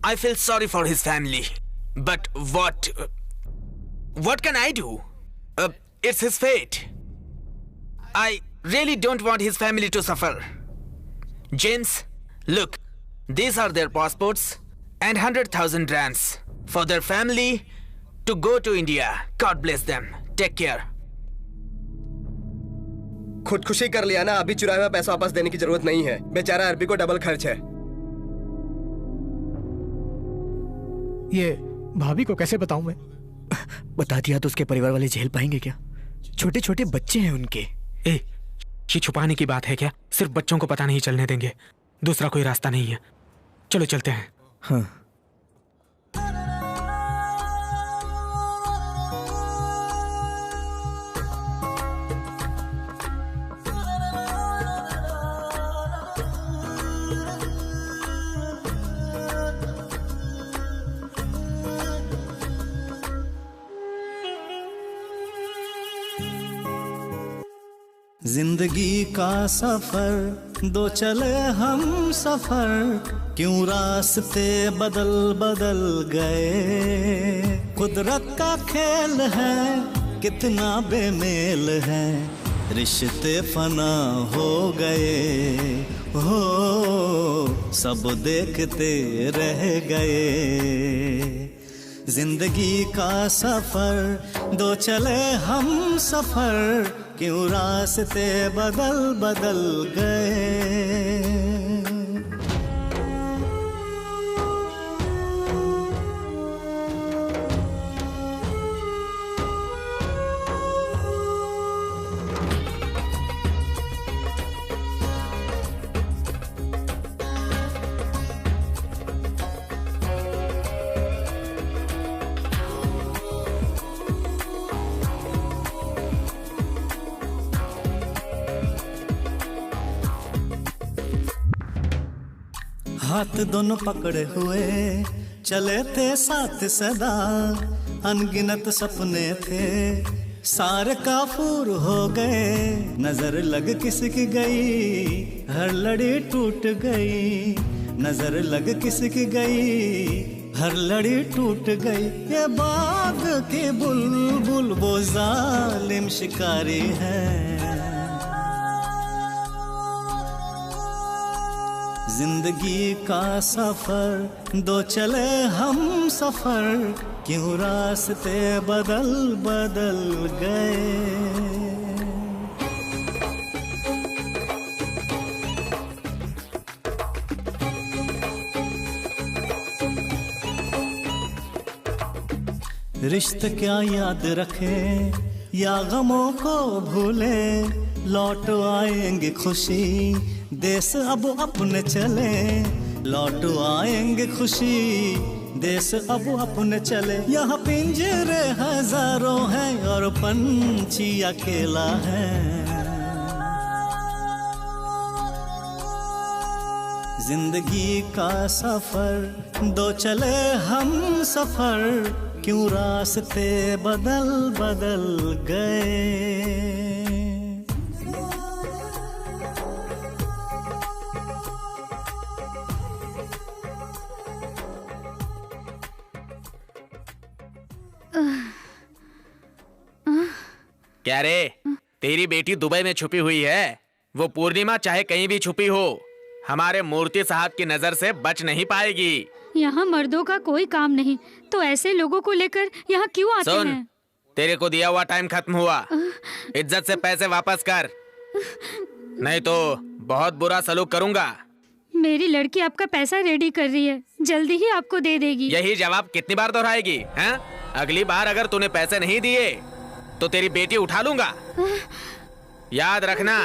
I feel sorry for his family. But what can I do? It's his fate. I really don't want his family to suffer. James, look, these are their passports and 100,000 rands for their family to go to India. God bless them. Take care. खुदकुशी कर लिया ना, अभी चुराया हुआ पैसा वापस देने की जरूरत नहीं है। बेचारा अरबी को डबल खर्च है। ये भाभी को कैसे बताऊं मैं? बता दिया तो उसके परिवार वाले झेल पाएंगे क्या? छोटे छोटे बच्चे हैं उनके। ये छुपाने की बात है क्या? सिर्फ बच्चों को पता नहीं चलने देंगे, दूसरा कोई रास्ता नहीं है। चलो चलते हैं। हाँ। जिंदगी का सफर दो चले हम सफर, क्यों रास्ते बदल बदल गए। कुदरत का खेल है, कितना बेमेल है, रिश्ते फना हो गए। हो सब देखते रह गए। जिंदगी का सफर दो चले हम सफर, क्यों रास्ते बदल बदल गए। हाथ दोनों पकड़े हुए चले थे साथ सदा, अनगिनत सपने थे सारे काफूर हो गए। नजर लग किसकी गई, हर लड़ी टूट गई। नजर लग किसकी गई, हर लड़ी टूट गई। ये बाग की बुलबुल वो जालिम शिकारी है। जिंदगी का सफर दो चले हम सफर, क्यों रास्ते बदल बदल गए। रिश्ते क्या याद रखे या गमों को भूले, लौट आएंगे खुशी देश अब अपने चले। लौट आएंगे खुशी देश अब अपने चले। यहाँ पिंजरे हजारों हैं और पंछी अकेला है। जिंदगी का सफर दो चले हम सफर, क्यों रास्ते बदल बदल गए। क्या रे, तेरी बेटी दुबई में छुपी हुई है। वो पूर्णिमा चाहे कहीं भी छुपी हो, हमारे मूर्ति साहब की नजर से बच नहीं पाएगी। यहाँ मर्दों का कोई काम नहीं, तो ऐसे लोगों को लेकर यहाँ क्यों आते सुन, हैं? तेरे को दिया हुआ टाइम खत्म हुआ। इज्जत से पैसे वापस कर, नहीं तो बहुत बुरा सलूक करूंगा। मेरी लड़की आपका पैसा रेडी कर रही है, जल्दी ही आपको दे देगी। यही जवाब कितनी बार दोहराएगी हैं? अगली बार अगर तूने पैसे नहीं दिए तो तेरी बेटी उठा लूंगा। याद रखना।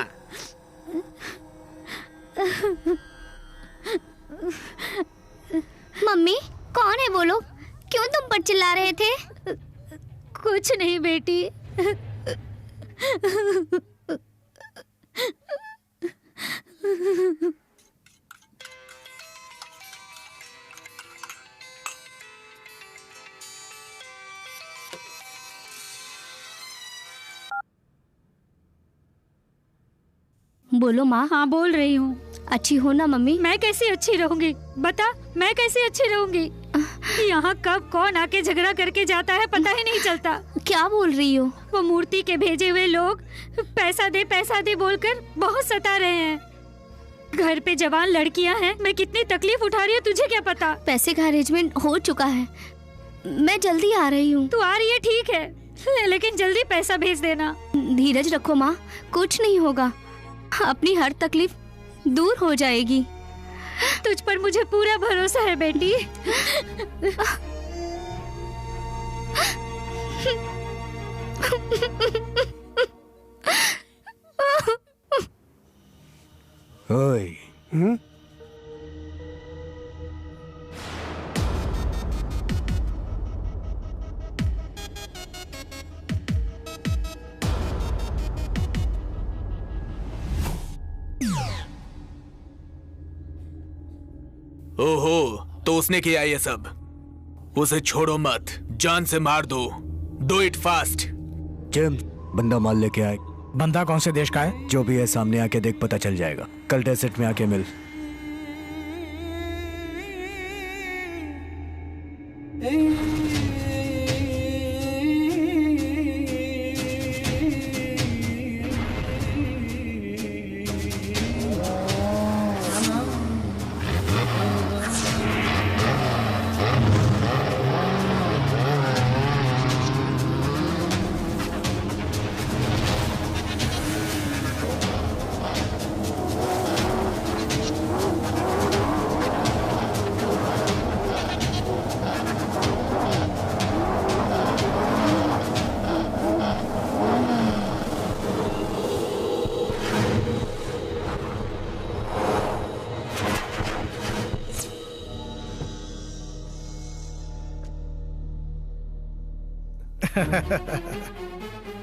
मम्मी कौन है वो लोग? क्यों तुम पर चिल्ला रहे थे? कुछ नहीं बेटी। बोलो माँ। हाँ बोल रही हूँ। अच्छी हो ना मम्मी? मैं कैसी अच्छी रहूंगी? बता, मैं कैसी अच्छी रहूंगी? यहाँ कब कौन आके झगड़ा करके जाता है पता ही नहीं चलता। क्या बोल रही हो? वो मूर्ति के भेजे हुए लोग पैसा दे बोलकर बहुत सता रहे हैं। घर पे जवान लड़कियां हैं, मैं कितनी तकलीफ उठा रही हूँ तुझे क्या पता? पैसे का अरेंजमेंट हो चुका है, मैं जल्दी आ रही हूँ। तू आ रही है ठीक है, लेकिन जल्दी पैसा भेज देना। धीरज रखो माँ, कुछ नहीं होगा, अपनी हर तकलीफ दूर हो जाएगी। तुझ पर मुझे पूरा भरोसा है बेटी। ओए, ओहो, तो उसने किया ये सब। उसे छोड़ो मत, जान से मार दो। Do it fast. जेम्स, बंदा माल लेके आए। बंदा कौन से देश का है? जो भी है सामने आके देख, पता चल जाएगा। कल डेजर्ट में आके मिल।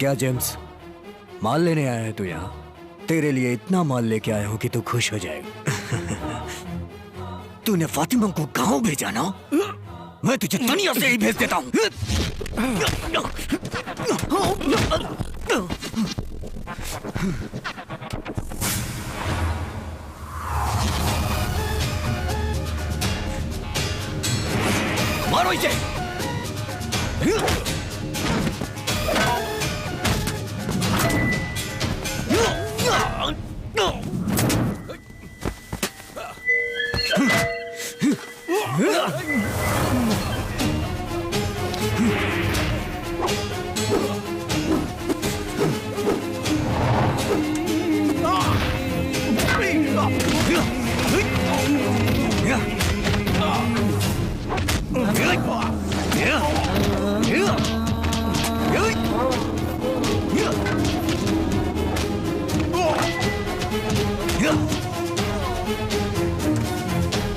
क्या जेम्स, माल लेने आया है तू यहाँ? तेरे लिए इतना माल लेके आया हूं कि तू खुश हो जाएगा। तूने फातिमा को गांव भेजा ना? मैं तुझे दुनिया से ही भेज देता हूँ। मारो इसे।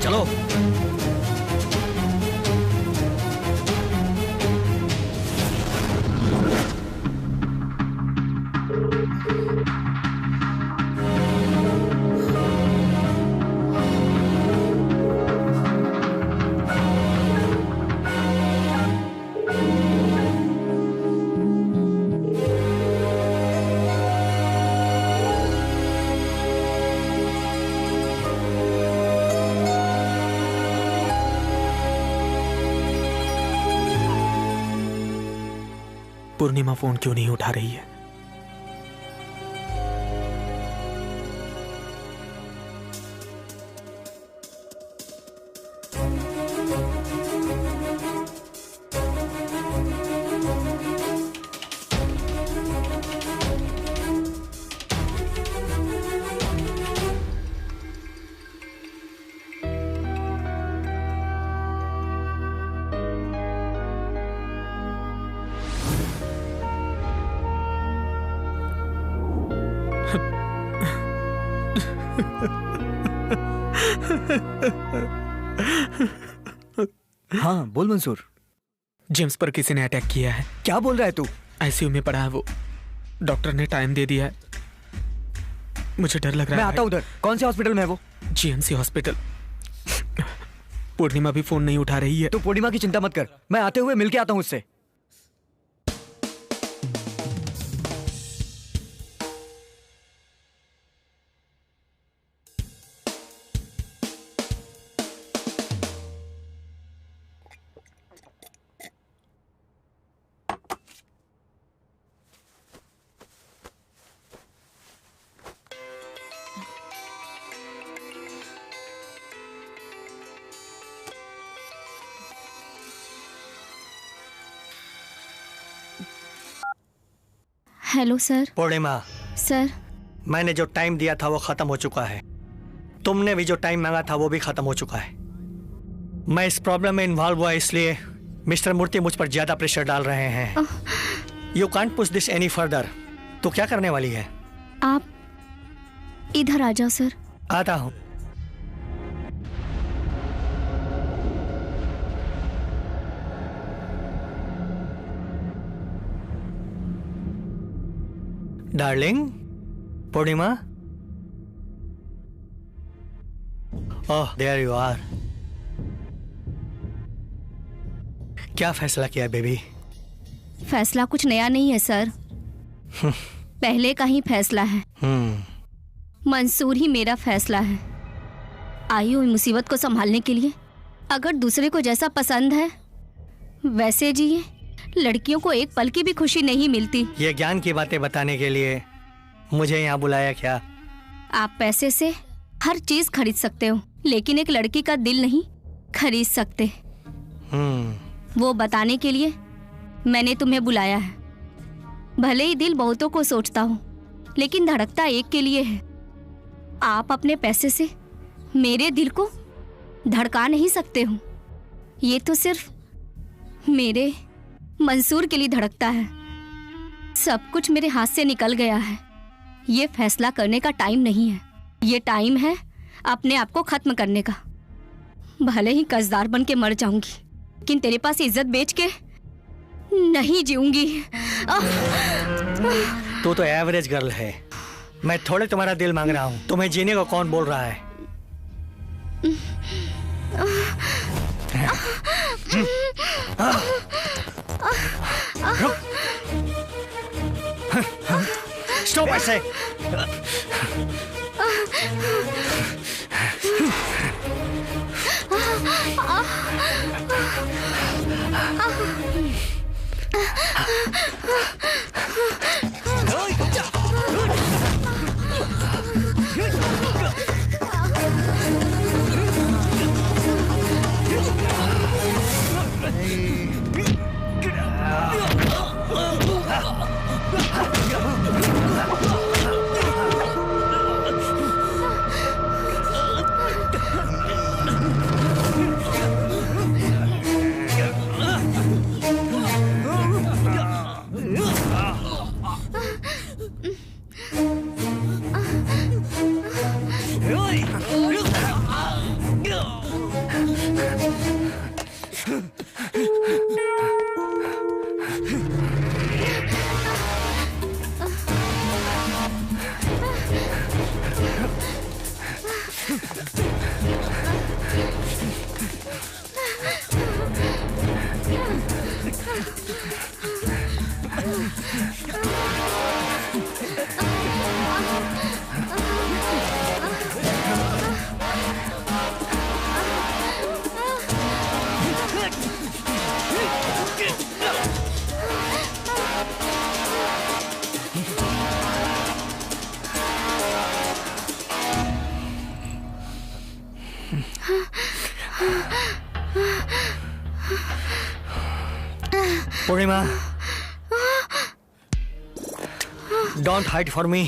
चलो। पूर्णिमा फोन क्यों नहीं उठा रही है? हाँ बोल मंसूर। जेम्स पर किसी ने अटैक किया है। क्या बोल रहा है तू? आईसीयू में पड़ा है वो। डॉक्टर ने टाइम दे दिया है। मुझे डर लग रहा है। मैं आता उधर। कौन से हॉस्पिटल में है वो? GMC hospital. पूर्णिमा भी फोन नहीं उठा रही है। तू पूर्णिमा की चिंता मत कर, मैं आते हुए मिलके आता हूँ उससे। Hello sir. पूर्णिमा, सर मैंने जो टाइम दिया था वो खत्म हो चुका है। तुमने भी जो टाइम मांगा था वो भी खत्म हो चुका है। मैं इस प्रॉब्लम में इन्वॉल्व हुआ इसलिए मिस्टर मूर्ति मुझ पर ज्यादा प्रेशर डाल रहे हैं। You can't push this any further. तो क्या करने वाली है? आप इधर आ जाओ सर। आता हूँ। Darling, Purnima. Oh, there you are. क्या फैसला किया बेबी? फैसला कुछ नया नहीं है सर, पहले का ही फैसला है। मंसूर ही मेरा फैसला है। आई हूँ मुसीबत को संभालने के लिए। अगर दूसरे को जैसा पसंद है वैसे जिए। लड़कियों को एक पल की भी खुशी नहीं मिलती। ये ज्ञान की बातें बताने के लिए मुझे यहाँ बुलाया क्या? आप पैसे से हर चीज खरीद सकते हो, लेकिन एक लड़की का दिल नहीं खरीद सकते। वो बताने के लिए मैंने तुम्हें बुलाया है। भले ही दिल बहुतों को सोचता हूँ, लेकिन धड़कता एक के लिए है। आप अपने पैसे से मेरे दिल को धड़का नहीं सकते हो। ये तो सिर्फ मेरे मंसूर के लिए धड़कता है। सब कुछ मेरे हाथ से निकल गया है। ये फैसला करने का टाइम नहीं है। ये टाइम है अपने आप को खत्म करने का। भले ही कर्जदार बन के मर जाऊंगी, लेकिन तेरे पास इज्जत बेच के नहीं जीऊंगी। तू तो एवरेज गर्ल है। मैं थोड़े तुम्हारा दिल मांग रहा हूँ। तुम्हें जीने को कौन बोल रहा है? स्टॉप ऐसे। Purnima, don't hide for me.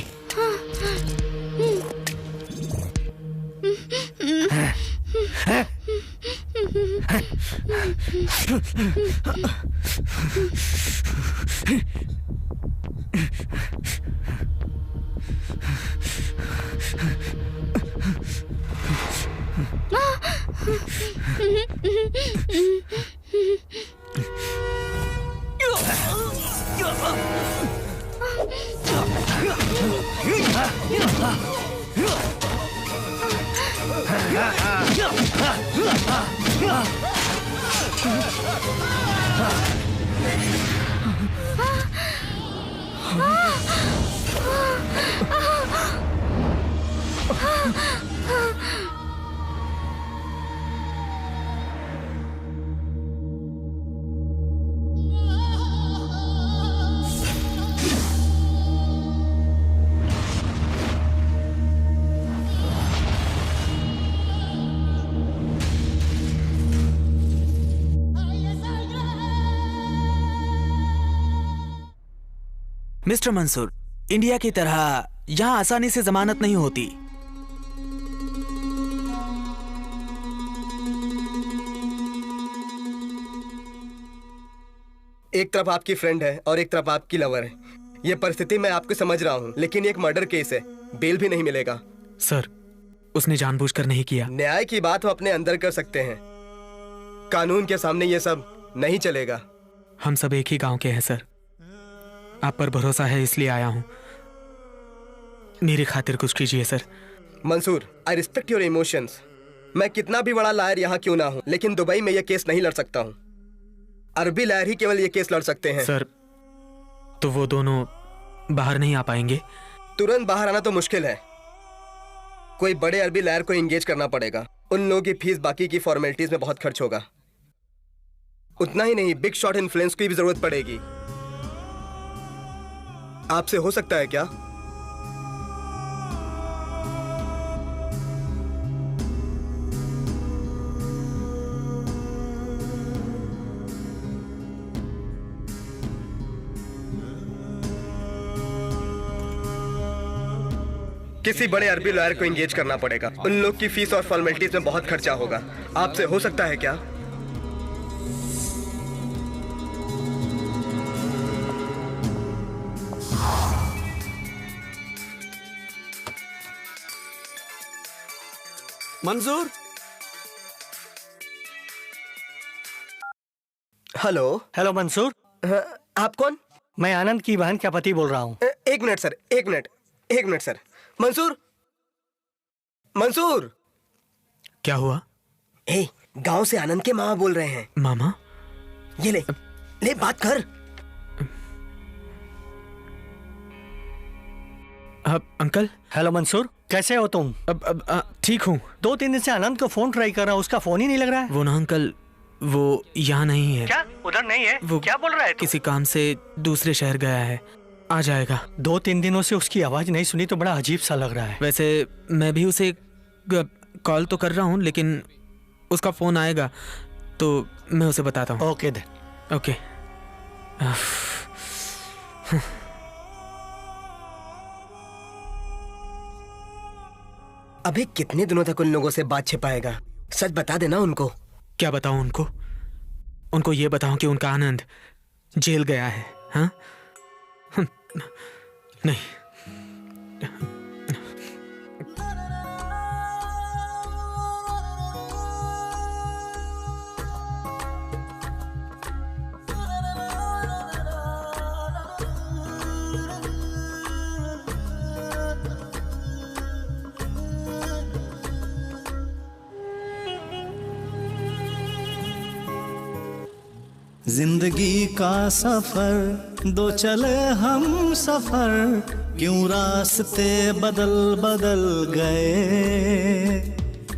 Mister Mansoor, India की तरह यहाँ आसानी से जमानत नहीं होती। एक तरफ आपकी फ्रेंड है और एक तरफ आपकी लवर है। ये परिस्थिति मैं आपको समझ रहा हूँ, लेकिन ये एक मर्डर केस है, बेल भी नहीं मिलेगा। सर, उसने जानबूझकर नहीं किया। न्याय की बात वो अपने अंदर कर सकते हैं, कानून के सामने ये सब नहीं चलेगा। हम सब एक ही गांव के हैं सर। आप पर भरोसा है इसलिए आया हूं। मेरी खातिर कुछ कीजिए sir. Mansoor, I respect your emotions. मैं कितना भी बड़ा लायर यहाँ क्यों ना हूँ, लेकिन दुबई में यह केस नहीं लड़ सकता हूँ। अरबी लायर ही केवल ये केस लड़ सकते हैं। सर, तो वो दोनों बाहर नहीं आ पाएंगे? तुरंत बाहर आना तो मुश्किल है। कोई बड़े अरबी लायर को एंगेज करना पड़ेगा। उन लोगों की फीस बाकी की फॉर्मेलिटीज में बहुत खर्च होगा। उतना ही नहीं, बिग शॉट इन्फ्लुएंस की भी जरूरत पड़ेगी। आपसे हो सकता है क्या? किसी बड़े अरबी लॉयर को एंगेज करना पड़ेगा। उन लोग की फीस और फॉर्मेलिटीज में बहुत खर्चा होगा। आपसे हो सकता है क्या? मंजूर। हेलो। हेलो मंसूर। आप कौन? मैं आनंद की बहन का पति बोल रहा हूँ। एक मिनट सर, एक मिनट सर। मंसूर, मंसूर। क्या हुआ? गांव से आनंद के मामा बोल रहे हैं। मामा? ये ले बात कर। अंकल। हेलो मंसूर, कैसे हो तुम? ठीक हूँ। 2-3 दिन से आनंद को फोन ट्राई कर रहा हूँ, उसका फोन ही नहीं लग रहा है। वो ना अंकल, वो यहाँ नहीं है। क्या? उधर नहीं है? वो क्या बोल रहा है तू? किसी काम से दूसरे शहर गया है, आ जाएगा। 2-3 दिनों से उसकी आवाज नहीं सुनी तो बड़ा अजीब सा लग रहा है। वैसे मैं भी उसे कॉल तो कर रहा हूँ, लेकिन उसका फोन आएगा तो मैं उसे बताता हूँ। ओके दे। ओके। अबे कितने दिनों तक उन लोगों से बात छिपाएगा? सच बता देना उनको। क्या बताऊं उनको? उनको ये बताऊं कि उनका आनंद जेल गया है। हाँ? नहीं। जिंदगी का सफर दो चले हम सफर, क्यों रास्ते बदल बदल गए।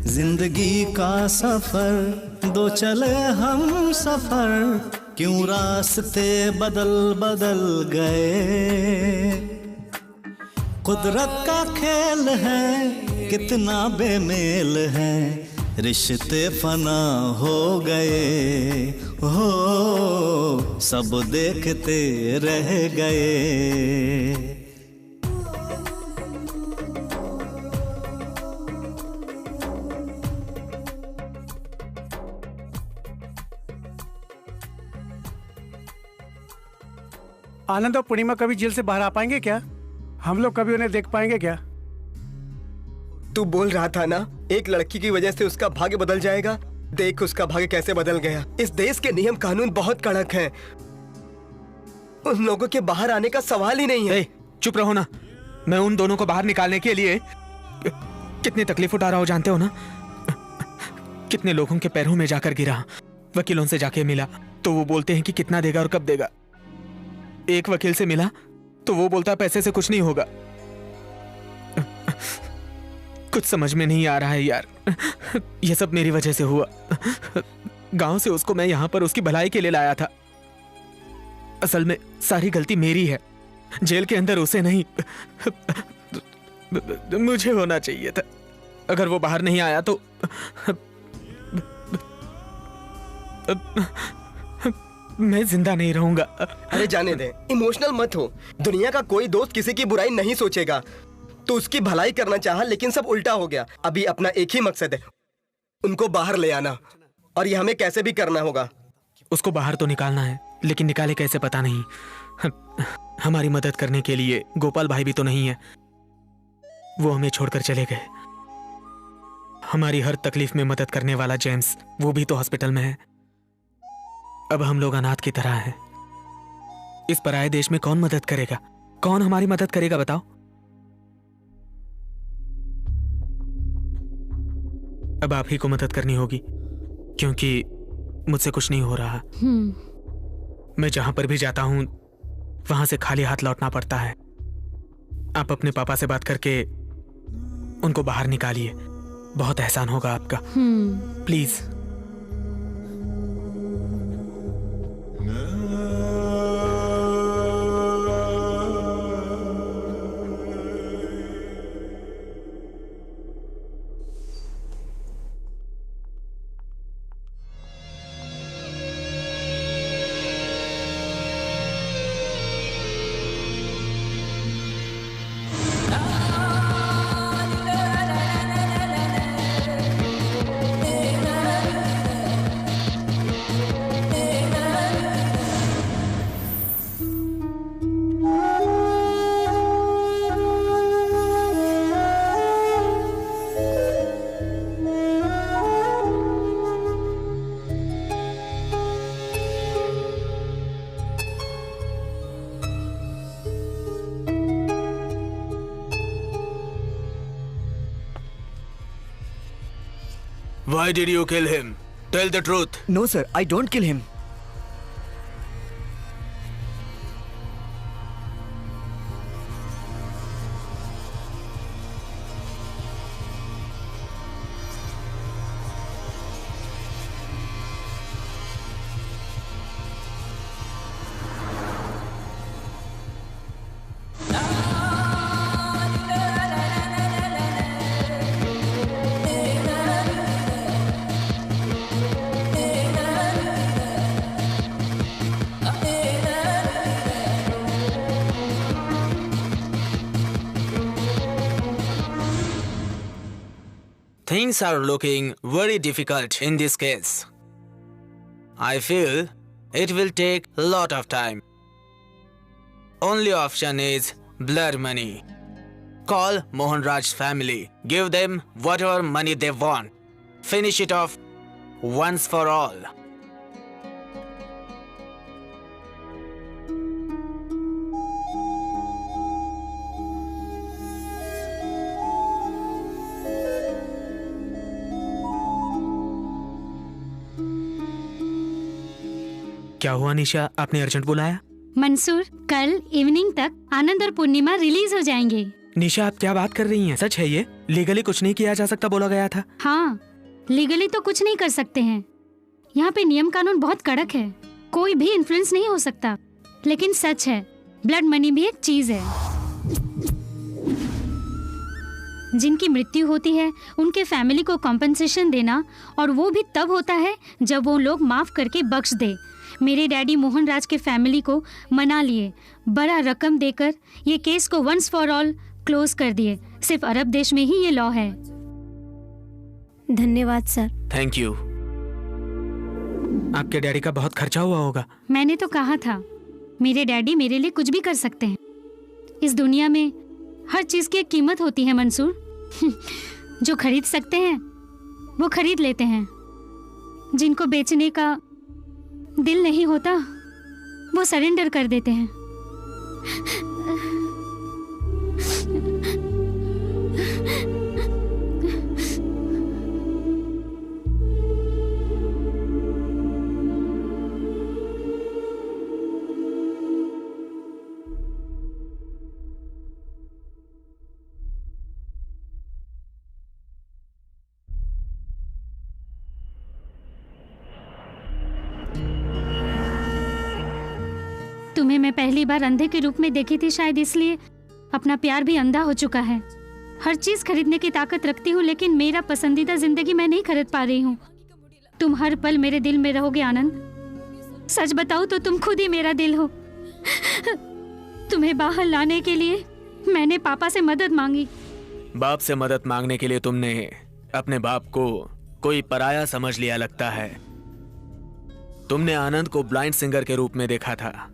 जिंदगी का सफर दो चले हम सफर, क्यों रास्ते बदल बदल गए। कुदरत का खेल है कितना बेमेल है, रिश्ते फना हो गए हो, सब देखते रह गए। आनंद और पूर्णिमा कभी जेल से बाहर आ पाएंगे क्या? हम लोग कभी उन्हें देख पाएंगे क्या? तू बोल रहा था ना एक लड़की की वजह से उसका भाग्य बदल जाएगा। देख उसका भाग्य कैसे बदल गया। इस देश के नियम कानून बहुत कड़क हैं। उन लोगों के बाहर आने का सवाल ही नहीं है। चुप रहो ना। मैं उन दोनों को बाहर निकालने के लिए कितनी तकलीफ उठा रहा हूं जानते हो ना। कितने लोगों के पैरों में जाकर गिरा, वकीलों से जाके मिला तो वो बोलते हैं कि कितना देगा और कब देगा। एक वकील से मिला तो वो बोलता पैसे से कुछ नहीं होगा। कुछ समझ में नहीं आ रहा है यार। ये सब मेरी वजह से हुआ। गांव से उसको मैं यहाँ पर उसकी भलाई के लिए लाया था। असल में सारी गलती मेरी है। जेल के अंदर उसे नहीं, मुझे होना चाहिए था। अगर वो बाहर नहीं आया तो मैं जिंदा नहीं रहूंगा। अरे जाने दे, इमोशनल मत हो। दुनिया का कोई दोस्त किसी की बुराई नहीं सोचेगा। तो उसकी भलाई करना चाहा लेकिन सब उल्टा हो गया। अभी अपना एक ही मकसद है, उनको बाहर ले आना, और ये हमें कैसे भी करना होगा। उसको बाहर तो निकालना है, लेकिन निकाले कैसे पता नहीं। हमारी मदद करने के लिए गोपाल भाई भी तो नहीं है। वो हमें छोड़कर चले गए। हमारी हर तकलीफ में मदद करने वाला जेम्स, वो भी तो हॉस्पिटल में है। अब हम लोग अनाथ की तरह हैं। इस पराये देश में कौन मदद करेगा? कौन हमारी मदद करेगा बताओ? अब आप ही को मदद करनी होगी, क्योंकि मुझसे कुछ नहीं हो रहा। मैं जहां पर भी जाता हूं वहां से खाली हाथ लौटना पड़ता है। आप अपने पापा से बात करके उनको बाहर निकालिए। बहुत एहसान होगा आपका। Please. Why did you kill him? Tell the truth. No sir, I don't kill him. Things are looking very difficult in this case. I feel it will take a lot of time. Only option is blood money. Call Mohan Raj's family. Give them whatever money they want. Finish it off once for all. क्या हुआ निशा, आपने urgent बुलाया? मंसूर, कल evening तक आनंद और पूर्णिमा release हो जाएंगे। निशा, आप क्या बात कर रही हैं? सच है ये? लीगली कुछ नहीं किया जा सकता बोला गया था। हाँ, लीगली तो कुछ नहीं कर सकते हैं। यहाँ पे नियम कानून बहुत कड़क है, कोई भी इन्फ्लुएंस नहीं हो सकता। लेकिन सच है, ब्लड मनी भी एक चीज है। जिनकी मृत्यु होती है उनके फैमिली को कॉम्पेंसेशन देना, और वो भी तब होता है जब वो लोग माफ करके बख्श दे। मेरे डैडी मोहन राज के फैमिली को मना लिए, बड़ा रकम देकर ये केस को वंस फॉर ऑल क्लोज कर दिए। सिर्फ अरब देश में ही ये लॉ है। धन्यवाद सर। Thank you. आपके डैडी का बहुत खर्चा हुआ होगा। मैंने तो कहा था, मेरे डैडी मेरे लिए कुछ भी कर सकते हैं। इस दुनिया में हर चीज की एक कीमत होती है मंसूर। जो खरीद सकते हैं वो खरीद लेते हैं, जिनको बेचने का दिल नहीं होता वो सरेंडर कर देते हैं। तुम्हें मैं पहली बार अंधे के रूप में देखी थी, शायद इसलिए अपना प्यार भी अंधा हो चुका है। हर चीज खरीदने की ताकत रखती हूँ, लेकिन मेरा पसंदीदा जिंदगी मैं नहीं खरीद पा रही हूँ। तुम हर पल मेरे दिल में रहोगे आनंद। सच बताऊँ तो तुम खुद ही मेरा दिल हो। तुम्हें बाहर लाने के लिए मैंने पापा से मदद मांगी। बाप से मदद मांगने के लिए तुमने अपने बाप को कोई पराया समझ लिया लगता है। तुमने आनंद को ब्लाइंड सिंगर के रूप में देखा था,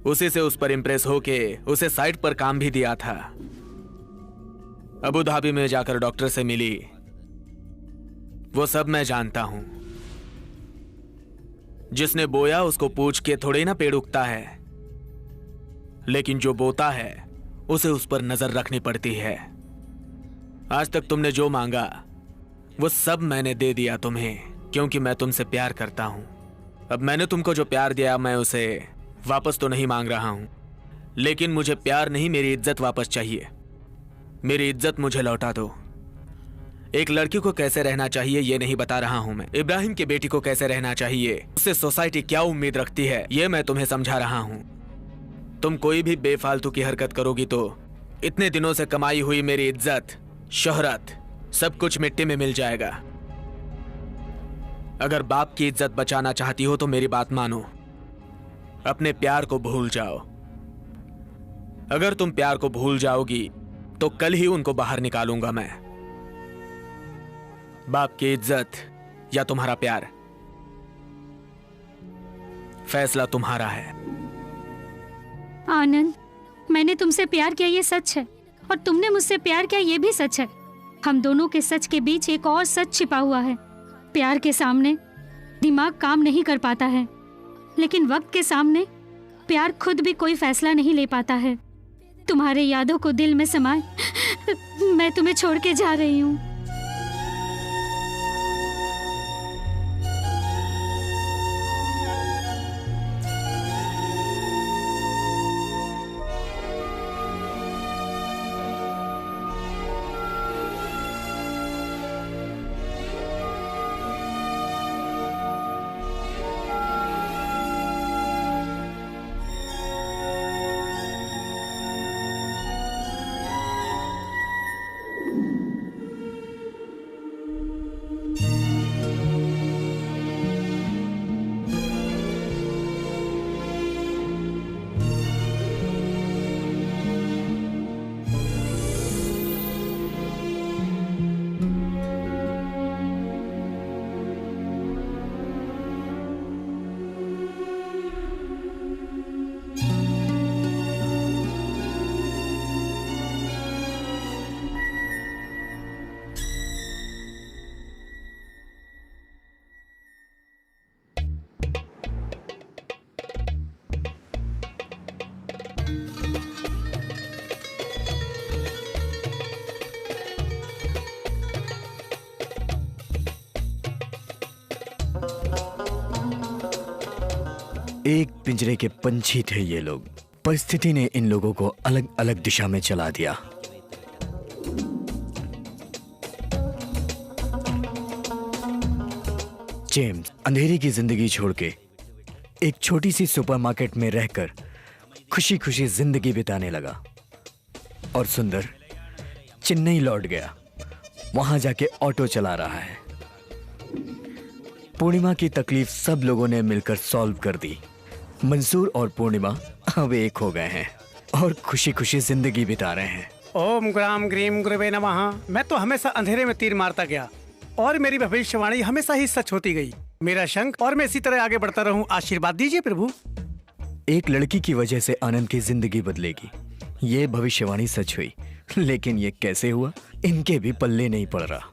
उसी से उस पर इंप्रेस होके उसे साइट पर काम भी दिया था। अबू धाबी में जाकर डॉक्टर से मिली, वो सब मैं जानता हूं। जिसने बोया उसको पूछ के थोड़े ना पेड़ उगता है, लेकिन जो बोता है उसे उस पर नजर रखनी पड़ती है। आज तक तुमने जो मांगा वो सब मैंने दे दिया तुम्हें, क्योंकि मैं तुमसे प्यार करता हूं। अब मैंने तुमको जो प्यार दिया मैं उसे वापस तो नहीं मांग रहा हूं, लेकिन मुझे प्यार नहीं, मेरी इज्जत वापस चाहिए। मेरी इज्जत मुझे लौटा दो। एक लड़की को कैसे रहना चाहिए ये नहीं बता रहा हूं मैं। इब्राहिम की बेटी को कैसे रहना चाहिए, उससे सोसाइटी क्या उम्मीद रखती है, ये मैं तुम्हें समझा रहा हूं। तुम कोई भी बेफालतू की हरकत करोगी तो इतने दिनों से कमाई हुई मेरी इज्जत, शोहरत, सब कुछ मिट्टी में मिल जाएगा। अगर बाप की इज्जत बचाना चाहती हो तो मेरी बात मानो, अपने प्यार को भूल जाओ। अगर तुम प्यार को भूल जाओगी तो कल ही उनको बाहर निकालूंगा मैं। बाप की इज्जत या तुम्हारा प्यार, फैसला तुम्हारा है। आनंद, मैंने तुमसे प्यार किया ये सच है, और तुमने मुझसे प्यार किया ये भी सच है। हम दोनों के सच के बीच एक और सच छिपा हुआ है। प्यार के सामने दिमाग काम नहीं कर पाता है, लेकिन वक्त के सामने प्यार खुद भी कोई फैसला नहीं ले पाता है। तुम्हारे यादों को दिल में समाए मैं तुम्हें छोड़ के जा रही हूँ। एक पिंजरे के पंछी थे ये लोग। परिस्थिति ने इन लोगों को अलग अलग दिशा में चला दिया। जेम्स अंधेरी की जिंदगी छोड़ के एक छोटी सी सुपरमार्केट में रहकर खुशी खुशी जिंदगी बिताने लगा, और सुंदर चेन्नई लौट गया। वहां जाके ऑटो चला रहा है। पूर्णिमा की तकलीफ सब लोगों ने मिलकर सॉल्व कर दी। मंसूर और पूर्णिमा अब एक हो गए हैं और खुशी खुशी जिंदगी बिता रहे हैं। ओम ग्राम ग्रीम गुरुवे नमः। मैं तो हमेशा अंधेरे में तीर मारता गया और मेरी भविष्यवाणी हमेशा ही सच होती गई। मेरा शंख और मैं इसी तरह आगे बढ़ता रहूं। आशीर्वाद दीजिए प्रभु। एक लड़की की वजह से आनंद की जिंदगी बदलेगी, ये भविष्यवाणी सच हुई। लेकिन ये कैसे हुआ, इनके भी पल्ले नहीं पड़ रहा।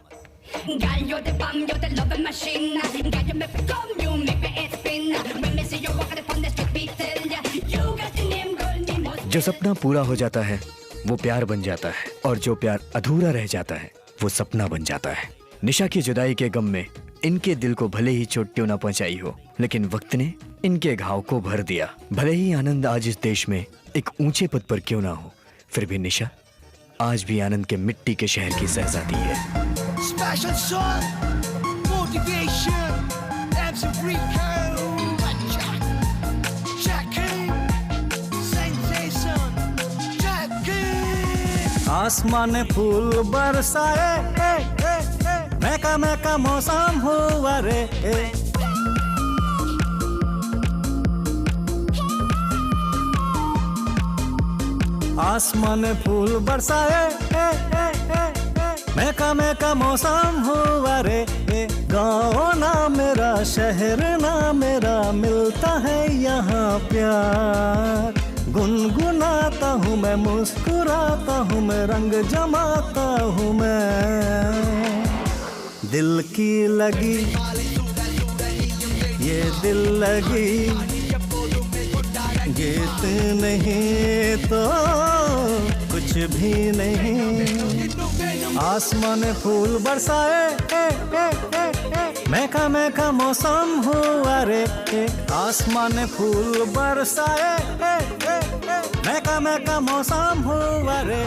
जो सपना पूरा हो जाता है वो प्यार बन जाता है, और जो प्यार अधूरा रह जाता है वो सपना बन जाता है। निशा की जुदाई के गम में इनके दिल को भले ही चोट क्यों ना पहुंचाई हो, लेकिन वक्त ने इनके घाव को भर दिया। भले ही आनंद आज इस देश में एक ऊंचे पद पर क्यों ना हो, फिर भी निशा आज भी आनंद के मिट्टी के शहर की शहजादी है। Special song, motivation, MC Rico. Jackie, sensation, Jackie. आसमान फूल बरसाए, महका मौसम हुआ रे। आसमान फूल बरसाए, महका मौसम हुआ रे। गाँव ना मेरा, शहर ना मेरा, मिलता है यहाँ प्यार। गुनगुनाता हूँ मैं, मुस्कुराता हूँ मैं, रंग जमाता हूँ मैं। दिल की लगी ये दिल लगी, गीत नहीं तो कुछ भी नहीं। आसमान फूल बरसाए, महका मौसम हुआ रे। आसमान फूल बरसाए, महका मौसम हुआ रे।